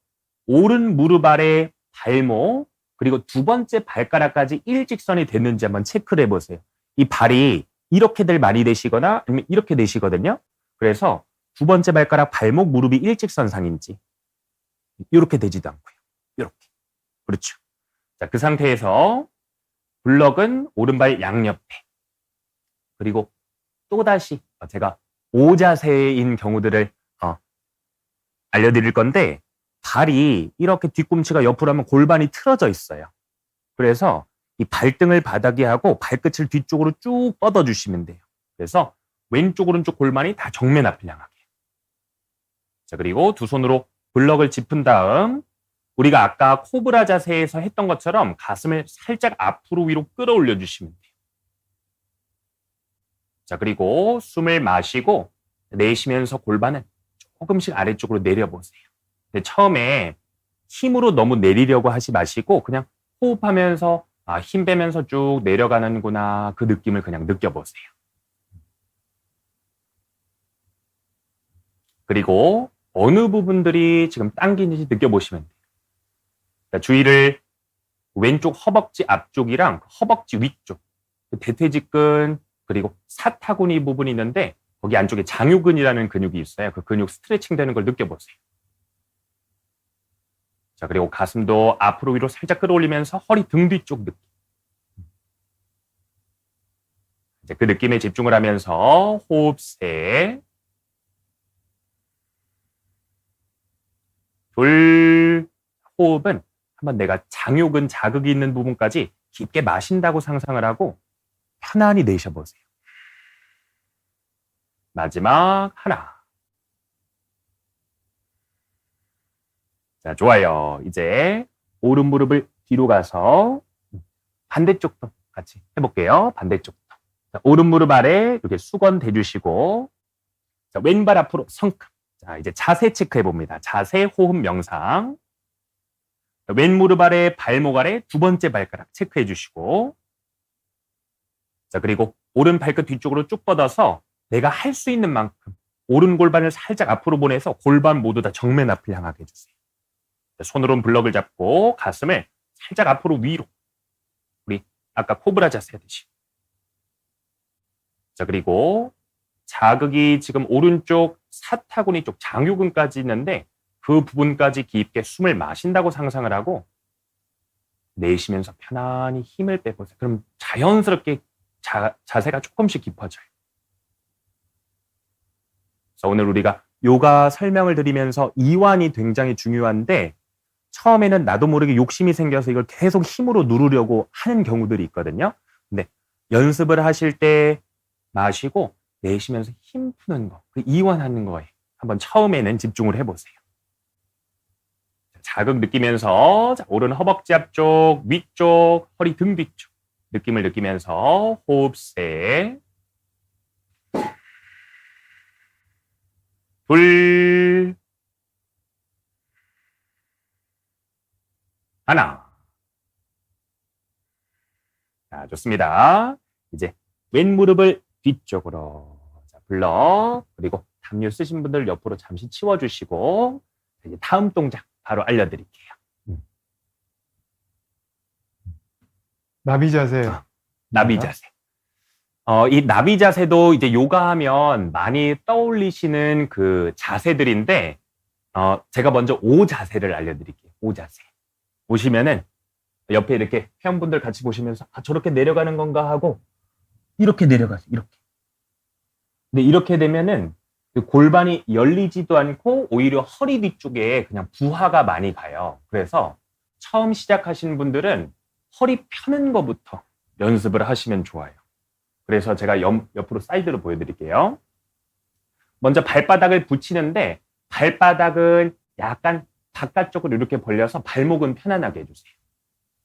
Speaker 2: 오른 무릎 아래 발목, 그리고 두 번째 발가락까지 일직선이 됐는지 한번 체크를 해보세요. 이 발이 이렇게들 많이 되시거나 아니면 이렇게 되시거든요. 그래서 두 번째 발가락 발목 무릎이 일직선상인지 이렇게 되지도 않고요. 이렇게. 그렇죠. 자, 그 상태에서 블럭은 오른발 양옆에, 그리고 또다시 제가 오자세인 경우들을 알려드릴 건데, 발이 이렇게 뒤꿈치가 옆으로 하면 골반이 틀어져 있어요. 그래서 이 발등을 바닥에 하고 발끝을 뒤쪽으로 쭉 뻗어주시면 돼요. 그래서 왼쪽 오른쪽 골반이 다 정면 앞을 향하게. 자, 그리고 두 손으로 블럭을 짚은 다음 우리가 아까 코브라 자세에서 했던 것처럼 가슴을 살짝 앞으로 위로 끌어올려 주시면 돼요. 자, 그리고 숨을 마시고 내쉬면서 골반은 조금씩 아래쪽으로 내려보세요. 근데 처음에 힘으로 너무 내리려고 하지 마시고 그냥 호흡하면서 힘 빼면서 쭉 내려가는구나, 그 느낌을 그냥 느껴보세요. 그리고 어느 부분들이 지금 당기는지 느껴보시면 돼요. 그러니까 주의를 왼쪽 허벅지 앞쪽이랑 허벅지 위쪽, 대퇴직근 그리고 사타구니 부분이 있는데 거기 안쪽에 장요근이라는 근육이 있어요. 그 근육 스트레칭 되는 걸 느껴보세요. 자, 그리고 가슴도 앞으로 위로 살짝 끌어올리면서 허리 등 뒤쪽 느낌. 이제 그 느낌에 집중을 하면서 호흡 셋, 둘, 호흡은 한번 내가 장요근 자극이 있는 부분까지 깊게 마신다고 상상을 하고 편안히 내쉬어보세요. 마지막 하나. 자, 좋아요. 이제 오른 무릎을 뒤로 가서 반대쪽도 같이 해볼게요. 반대쪽도. 자, 오른 무릎 아래 이렇게 수건 대주시고, 자, 왼발 앞으로 성큼. 자, 이제 자세 체크해 봅니다. 자세, 호흡, 명상. 자, 왼 무릎 아래, 발목 아래 두 번째 발가락 체크해 주시고, 자, 그리고 오른 발끝 뒤쪽으로 쭉 뻗어서 내가 할 수 있는 만큼 오른 골반을 살짝 앞으로 보내서 골반 모두 다 정면 앞을 향하게 해주세요. 자, 손으로는 블럭을 잡고 가슴을 살짝 앞으로 위로. 우리 아까 코브라 자세 하듯이. 자, 그리고 자극이 지금 오른쪽 사타구니 쪽 장요근까지 있는데 그 부분까지 깊게 숨을 마신다고 상상을 하고 내쉬면서 편안히 힘을 빼보세요. 그럼 자연스럽게 자세가 조금씩 깊어져요. 그래서 오늘 우리가 요가 설명을 드리면서 이완이 굉장히 중요한데 처음에는 나도 모르게 욕심이 생겨서 이걸 계속 힘으로 누르려고 하는 경우들이 있거든요. 근데 연습을 하실 때 마시고 내쉬면서 힘 푸는 거, 그 이완하는 거에 한번 처음에는 집중을 해보세요. 자극 느끼면서 자, 오른 허벅지 앞쪽, 위쪽, 허리 등 뒤쪽 느낌을 느끼면서 호흡 셋, 둘, 하나. 자, 좋습니다. 이제 왼 무릎을 뒤쪽으로. 자, 블럭. 그리고 담요 쓰신 분들 옆으로 잠시 치워주시고, 이제 다음 동작 바로 알려드릴게요.
Speaker 1: 나비 자세.
Speaker 2: 나비 자세. 이 나비 자세도 이제 요가하면 많이 떠올리시는 그 자세들인데, 제가 먼저 오 자세를 알려드릴게요. 오 자세. 보시면은 옆에 이렇게 회원분들 같이 보시면서 저렇게 내려가는 건가 하고 이렇게 내려가세요. 이렇게. 근데 이렇게 되면은 그 골반이 열리지도 않고 오히려 허리 뒤쪽에 그냥 부하가 많이 가요. 그래서 처음 시작하시는 분들은 허리 펴는 것부터 연습을 하시면 좋아요. 그래서 제가 옆으로 사이드로 보여드릴게요. 먼저 발바닥을 붙이는데 발바닥은 약간 바깥쪽으로 이렇게 벌려서 발목은 편안하게 해주세요.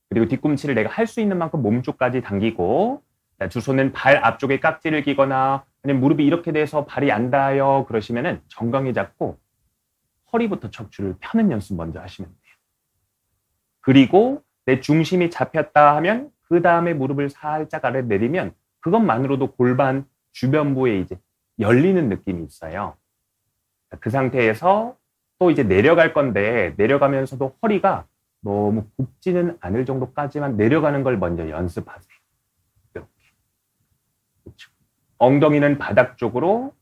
Speaker 2: 그리고 뒤꿈치를 내가 할 수 있는 만큼 몸쪽까지 당기고, 두 손은 발 앞쪽에 깍지를 끼거나 아니면 무릎이 이렇게 돼서 발이 안 닿아요 그러시면은 정강이 잡고 허리부터 척추를 펴는 연습 먼저 하시면 돼요. 그리고 내 중심이 잡혔다 하면 그 다음에 무릎을 살짝 아래 내리면 그것만으로도 골반 주변부에 이제 열리는 느낌이 있어요. 그 상태에서 또 이제 내려갈 건데 내려가면서도 허리가 너무 굽지는 않을 정도까지만 내려가는 걸 먼저 연습하세요. 이렇게. 그렇죠. 엉덩이는 바닥 쪽으로,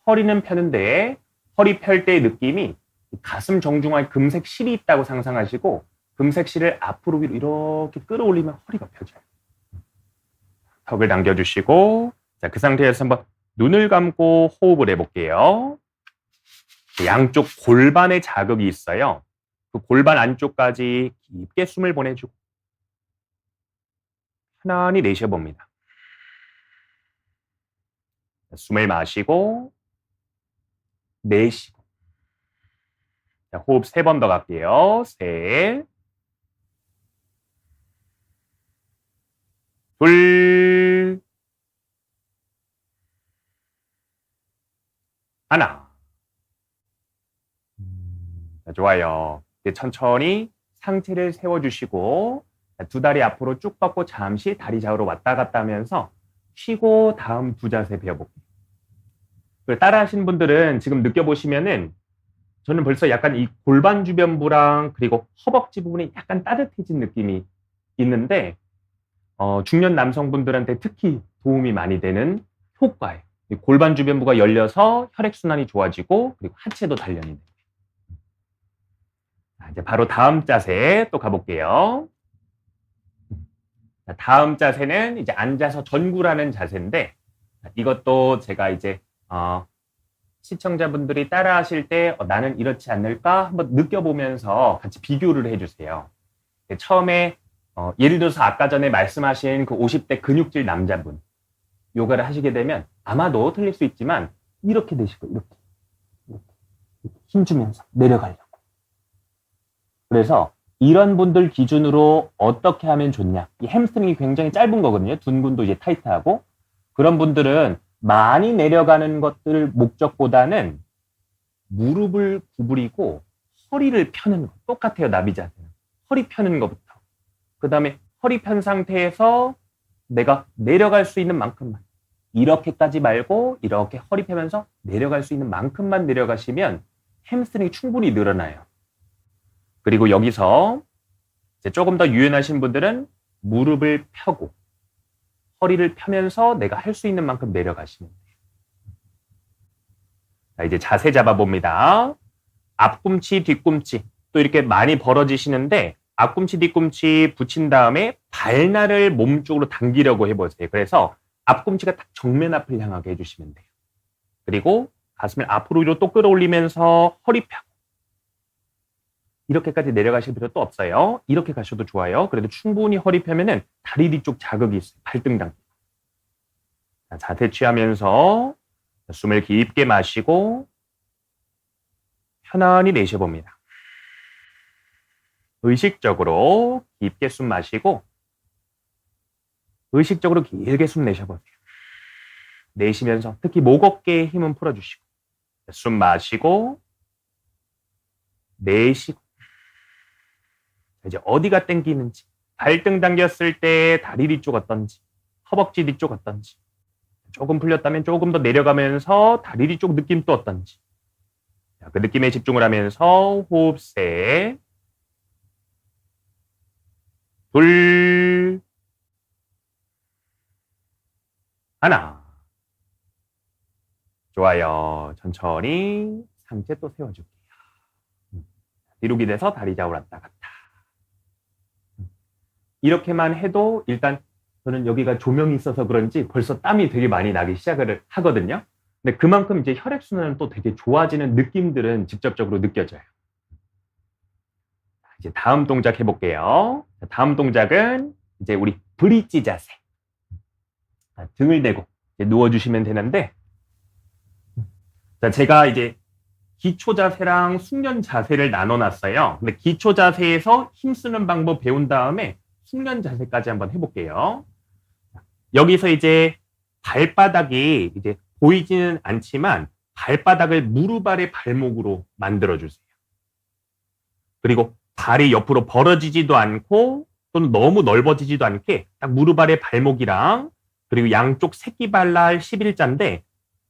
Speaker 2: 허리는 펴는데 허리 펼 때의 느낌이 가슴 정중앙에 금색 실이 있다고 상상하시고 금색 실을 앞으로 위로 이렇게 끌어올리면 허리가 펴져요. 턱을 당겨주시고, 자, 그 상태에서 한번 눈을 감고 호흡을 해볼게요. 양쪽 골반에 자극이 있어요. 그 골반 안쪽까지 깊게 숨을 보내주고 편안히 내쉬어봅니다. 숨을 마시고 내쉬고, 자, 호흡 3번 더 갈게요. 셋, 둘, 하나. 자, 좋아요. 이제 천천히 상체를 세워주시고, 두 다리 앞으로 쭉 뻗고 잠시 다리 좌우로 왔다 갔다 하면서 쉬고 다음 두 자세 배워볼게요. 따라 하시는 분들은 지금 느껴보시면은 저는 벌써 약간 이 골반 주변부랑 그리고 허벅지 부분이 약간 따뜻해진 느낌이 있는데, 중년 남성분들한테 특히 도움이 많이 되는 효과예요. 이 골반 주변부가 열려서 혈액순환이 좋아지고 그리고 하체도 단련이 돼요. 자, 이제 바로 다음 자세 또 가볼게요. 자, 다음 자세는 이제 앉아서 전구라는 자세인데, 이것도 제가 이제 시청자분들이 따라 하실 때 나는 이렇지 않을까 한번 느껴보면서 같이 비교를 해주세요. 처음에 예를 들어서 아까 전에 말씀하신 그 50대 근육질 남자분 요가를 하시게 되면 아마도 틀릴 수 있지만 이렇게 되시고 이렇게 힘주면서 내려가려고. 그래서 이런 분들 기준으로 어떻게 하면 좋냐, 이 햄스트링이 굉장히 짧은 거거든요. 둔근도 이제 타이트하고. 그런 분들은 많이 내려가는 것들 목적보다는 무릎을 구부리고 허리를 펴는 거 똑같아요. 나비 자세는 허리 펴는 것부터, 그 다음에 허리 편 상태에서 내가 내려갈 수 있는 만큼만, 이렇게까지 말고 이렇게 허리 펴면서 내려갈 수 있는 만큼만 내려가시면 햄스트링이 충분히 늘어나요. 그리고 여기서 이제 조금 더 유연하신 분들은 무릎을 펴고 허리를 펴면서 내가 할 수 있는 만큼 내려가시면 돼요. 자, 이제 자세 잡아봅니다. 앞꿈치, 뒤꿈치 또 이렇게 많이 벌어지시는데 앞꿈치, 뒤꿈치 붙인 다음에 발날을 몸 쪽으로 당기려고 해보세요. 그래서 앞꿈치가 딱 정면 앞을 향하게 해주시면 돼요. 그리고 가슴을 앞으로 위로 또 끌어올리면서 허리 펴고, 이렇게까지 내려가실 필요도 없어요. 이렇게 가셔도 좋아요. 그래도 충분히 허리 펴면은 다리 뒤쪽 자극이 있어요. 발등 당기고. 자세 취하면서 숨을 깊게 마시고 편안히 내쉬어봅니다. 의식적으로 깊게 숨 마시고 의식적으로 길게 숨 내쉬어보세요. 내쉬면서 특히 목 어깨에 힘은 풀어주시고, 숨 마시고 내쉬고, 이제 어디가 땡기는지, 발등 당겼을 때 다리 뒤쪽 어떤지, 허벅지 뒤쪽 어떤지, 조금 풀렸다면 조금 더 내려가면서 다리 뒤쪽 느낌 또 어떤지, 자, 그 느낌에 집중을 하면서 호흡 셋, 둘, 하나. 좋아요. 천천히 상체 또 세워줄게요. 뒤로 기대서 다리 잡으렀다 갔다. 이렇게만 해도 일단 저는 여기가 조명이 있어서 그런지 벌써 땀이 되게 많이 나기 시작을 하거든요. 근데 그만큼 이제 혈액순환은 또 되게 좋아지는 느낌들은 직접적으로 느껴져요. 이제 다음 동작 해볼게요. 다음 동작은 이제 우리 브릿지 자세. 등을 대고 누워주시면 되는데, 자, 제가 이제 기초 자세랑 숙련 자세를 나눠놨어요. 근데 기초 자세에서 힘쓰는 방법 배운 다음에 숙련 자세까지 한번 해볼게요. 여기서 이제 발바닥이 이제 보이지는 않지만 발바닥을 무릎 아래 발목으로 만들어주세요. 그리고 발이 옆으로 벌어지지도 않고 또는 너무 넓어지지도 않게 딱 무릎 아래 발목이랑 그리고 양쪽 새끼발날 11자인데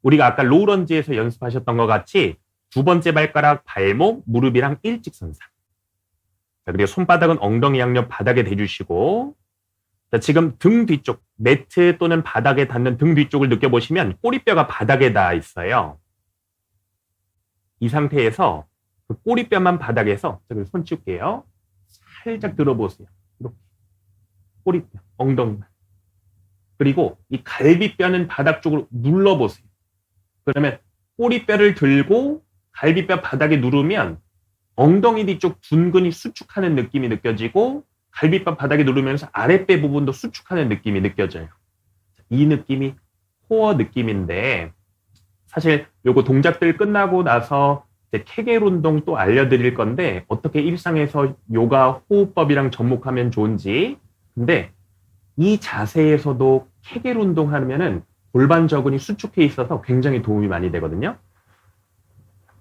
Speaker 2: 우리가 아까 로우런지에서 연습하셨던 것 같이 두 번째 발가락 발목 무릎이랑 일직선상. 자, 그리고 손바닥은 엉덩이 양옆 바닥에 대주시고, 자, 지금 등 뒤쪽 매트 또는 바닥에 닿는 등 뒤쪽을 느껴보시면 꼬리뼈가 바닥에 닿아 있어요. 이 상태에서 그 꼬리뼈만 바닥에서 손 치울게요. 살짝 들어보세요. 이렇게 꼬리뼈, 엉덩이만. 그리고 이 갈비뼈는 바닥 쪽으로 눌러보세요. 그러면 꼬리뼈를 들고 갈비뼈 바닥에 누르면 엉덩이 뒤쪽 둔근이 수축하는 느낌이 느껴지고 갈비뼈 바닥에 누르면서 아랫배 부분도 수축하는 느낌이 느껴져요. 이 느낌이 코어 느낌인데 사실 요거 동작들 끝나고 나서 이제 케겔 운동 또 알려드릴 건데 어떻게 일상에서 요가 호흡법이랑 접목하면 좋은지. 근데 이 자세에서도 케겔 운동하면은 골반 저근이 수축해 있어서 굉장히 도움이 많이 되거든요.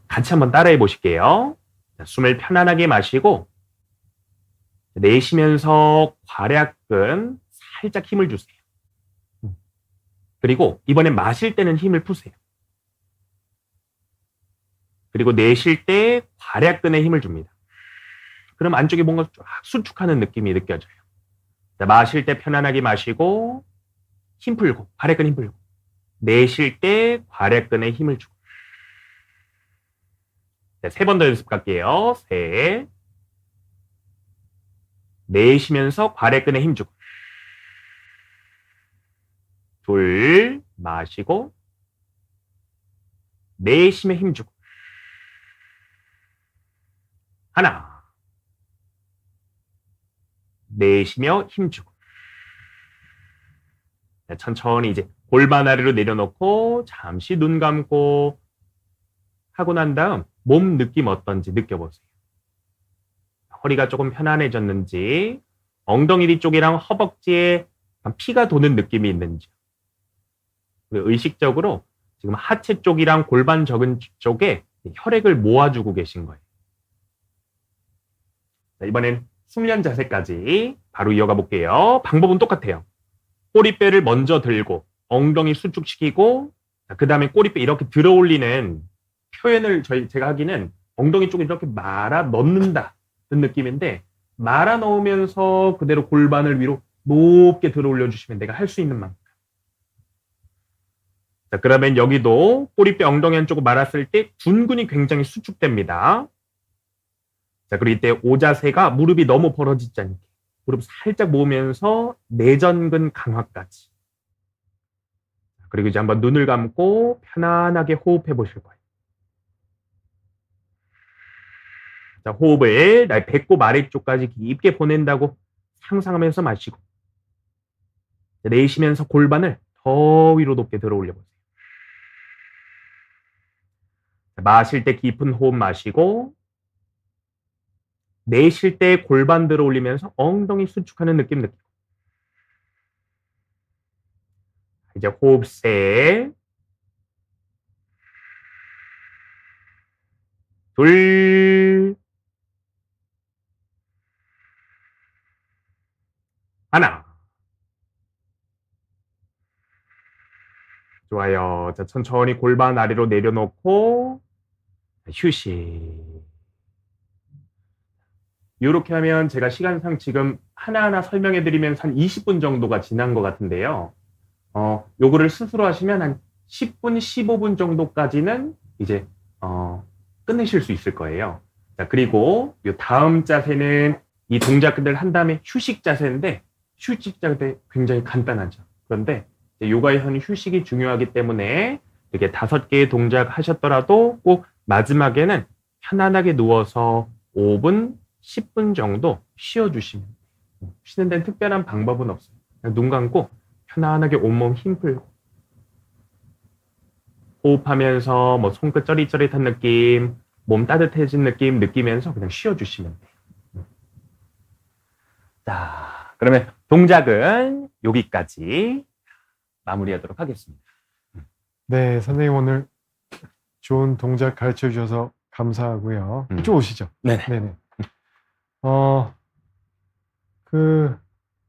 Speaker 2: 같이 한번 따라해 보실게요. 자, 숨을 편안하게 마시고 내쉬면서 괄약근 살짝 힘을 주세요. 그리고 이번엔 마실 때는 힘을 푸세요. 그리고 내쉴 때 괄약근에 힘을 줍니다. 그럼 안쪽에 뭔가 쫙 수축하는 느낌이 느껴져요. 자, 마실 때 편안하게 마시고 힘 풀고 괄약근 힘 풀고 내쉴 때 괄약근에 힘을 주고. 세 번 더 연습 갈게요. 셋. 내쉬면서 괄약근에 힘 주고. 둘. 마시고 내쉬며 힘 주고. 하나. 내쉬며 힘 주고. 천천히 이제 골반 아래로 내려놓고 잠시 눈 감고 하고 난 다음 몸 느낌 어떤지 느껴보세요. 허리가 조금 편안해졌는지, 엉덩이 뒤쪽이랑 허벅지에 피가 도는 느낌이 있는지. 의식적으로 지금 하체 쪽이랑 골반 저근 쪽에 혈액을 모아주고 계신 거예요. 자, 이번엔 숙련 자세까지 바로 이어가 볼게요. 방법은 똑같아요. 꼬리뼈를 먼저 들고 엉덩이 수축시키고, 그 다음에 꼬리뼈 이렇게 들어 올리는 표현을 제가 하기는 엉덩이 쪽에 이렇게 말아 넣는다는 느낌인데, 말아 넣으면서 그대로 골반을 위로 높게 들어 올려주시면 내가 할 수 있는 만큼. 자, 그러면 여기도 꼬리뼈 엉덩이 한쪽을 말았을 때 둔근이 굉장히 수축됩니다. 자, 그리고 이때 오자세가 무릎이 너무 벌어지지 않게 무릎 살짝 모으면서 내전근 강화까지. 그리고 이제 한번 눈을 감고 편안하게 호흡해 보실 거예요. 자, 호흡을 나의 배꼽 아래쪽까지 깊게 보낸다고 상상하면서 마시고, 내쉬면서 골반을 더 위로 높게 들어 올려보세요. 자, 마실 때 깊은 호흡 마시고, 내쉴 때 골반 들어 올리면서 엉덩이 수축하는 느낌 느끼고. 이제 호흡 셋, 둘, 하나. 좋아요. 자, 천천히 골반 아래로 내려놓고 휴식. 이렇게 하면 제가 시간상 지금 하나하나 설명해 드리면서 한 20분 정도가 지난 것 같은데요. 요거를 스스로 하시면 한 10분, 15분 정도까지는 이제 끝내실 수 있을 거예요. 자, 그리고 요 다음 자세는 이 동작들을 한 다음에 휴식 자세인데, 휴식 자세 굉장히 간단하죠. 그런데 이제 요가에서는 휴식이 중요하기 때문에 이렇게 5개의 동작 하셨더라도 꼭 마지막에는 편안하게 누워서 5분, 10분 정도 쉬어주시면 돼요. 쉬는 데는 특별한 방법은 없어요. 그냥 눈 감고 편안하게 온몸 힘 풀고 호흡하면서 뭐 손끝 쩌릿쩌릿한 느낌, 몸 따뜻해진 느낌 느끼면서 그냥 쉬어주시면 돼요. 자, 그러면 동작은 여기까지 마무리하도록 하겠습니다.
Speaker 1: 네, 선생님 오늘 좋은 동작 가르쳐 주셔서 감사하고요. 이쪽 오시죠.
Speaker 2: 네네.
Speaker 1: 네네.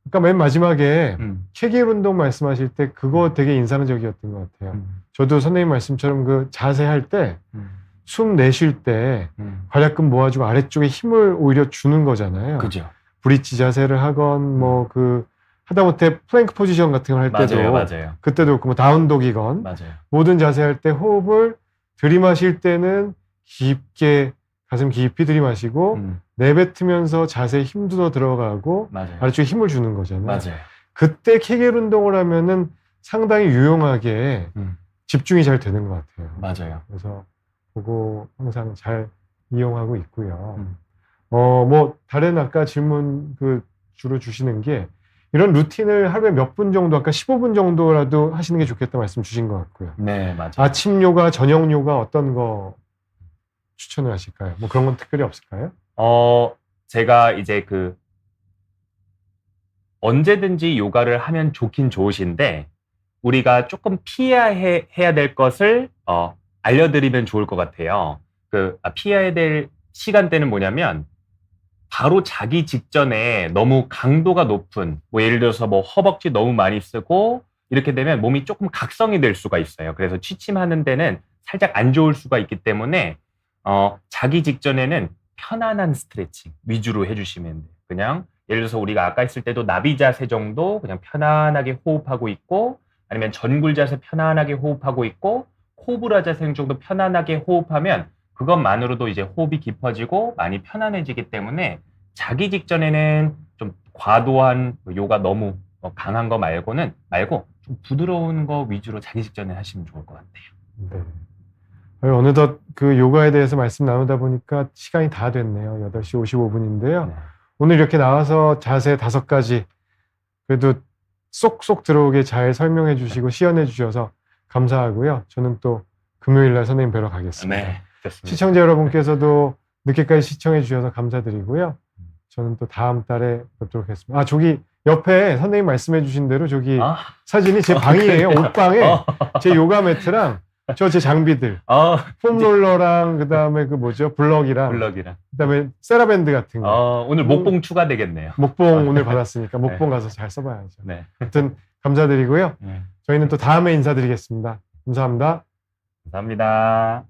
Speaker 1: 아까 맨 마지막에 케겔 운동 말씀하실 때 그거 되게 인상적이었던 것 같아요. 저도 선생님 말씀처럼 그 자세 할 때 숨 내쉴 때 관략근 모아주고 아래쪽에 힘을 오히려 주는 거잖아요.
Speaker 2: 그죠.
Speaker 1: 브릿지 자세를 하건 뭐 하다못해 플랭크 포지션 같은 걸 할 때도
Speaker 2: 맞아요.
Speaker 1: 그때도 그렇고 뭐 다운독이건
Speaker 2: 맞아요.
Speaker 1: 모든 자세 할 때 호흡을 들이마실 때는 깊게 가슴 깊이 들이마시고 내뱉으면서 자세에 힘도 더 들어가고
Speaker 2: 맞아요.
Speaker 1: 아래쪽에 힘을 주는 거잖아요.
Speaker 2: 맞아요.
Speaker 1: 그때 케겔 운동을 하면은 상당히 유용하게 집중이 잘 되는 것 같아요.
Speaker 2: 맞아요.
Speaker 1: 그래서 그거 항상 잘 이용하고 있고요. 뭐 다른 아까 질문 주로 주시는 게 이런 루틴을 하루에 몇 분 정도, 아까 15분 정도라도 하시는 게 좋겠다 말씀 주신 것 같고요.
Speaker 2: 네, 맞아요.
Speaker 1: 아침 요가, 저녁 요가 어떤 거 추천을 하실까요? 뭐 그런 건 특별히 없을까요?
Speaker 2: 제가 이제 언제든지 요가를 하면 좋긴 좋으신데, 우리가 조금 피해야 될 것을, 알려드리면 좋을 것 같아요. 피해야 될 시간대는 뭐냐면, 바로 자기 직전에 너무 강도가 높은, 뭐 예를 들어서 뭐 허벅지 너무 많이 쓰고, 이렇게 되면 몸이 조금 각성이 될 수가 있어요. 그래서 취침하는 데는 살짝 안 좋을 수가 있기 때문에, 자기 직전에는 편안한 스트레칭 위주로 해주시면 돼요. 그냥 예를 들어서 우리가 아까 했을 때도 나비 자세 정도 그냥 편안하게 호흡하고 있고, 아니면 전굴 자세 편안하게 호흡하고 있고, 코브라 자세 정도 편안하게 호흡하면 그것만으로도 이제 호흡이 깊어지고 많이 편안해지기 때문에 자기 직전에는 좀 과도한 요가 너무 강한 거 말고 좀 부드러운 거 위주로 자기 직전에 하시면 좋을 것 같아요.
Speaker 1: 네. 어느덧 요가에 대해서 말씀 나누다 보니까 시간이 다 됐네요. 8시 55분인데요.
Speaker 2: 네.
Speaker 1: 오늘 이렇게 나와서 자세 5가지 그래도 쏙쏙 들어오게 잘 설명해 주시고 시연해 주셔서 감사하고요. 저는 또 금요일 날 선생님 뵈러 가겠습니다.
Speaker 2: 네, 좋습니다.
Speaker 1: 시청자 여러분께서도 늦게까지 시청해 주셔서 감사드리고요. 저는 또 다음 달에 뵙도록 하겠습니다. 저기 옆에 선생님 말씀해 주신 대로 저기 사진이 제 방이에요. 옷방에 제 요가 매트랑 제 장비들, 폼롤러랑 그다음에 블럭이랑 그다음에 세라밴드 같은 거.
Speaker 2: 오늘 목봉 추가되겠네요.
Speaker 1: 목봉 오늘 받았으니까 목봉 가서 잘 써봐야죠.
Speaker 2: 네.
Speaker 1: 하여튼 감사드리고요. 저희는 또 다음에 인사드리겠습니다. 감사합니다.
Speaker 2: 감사합니다.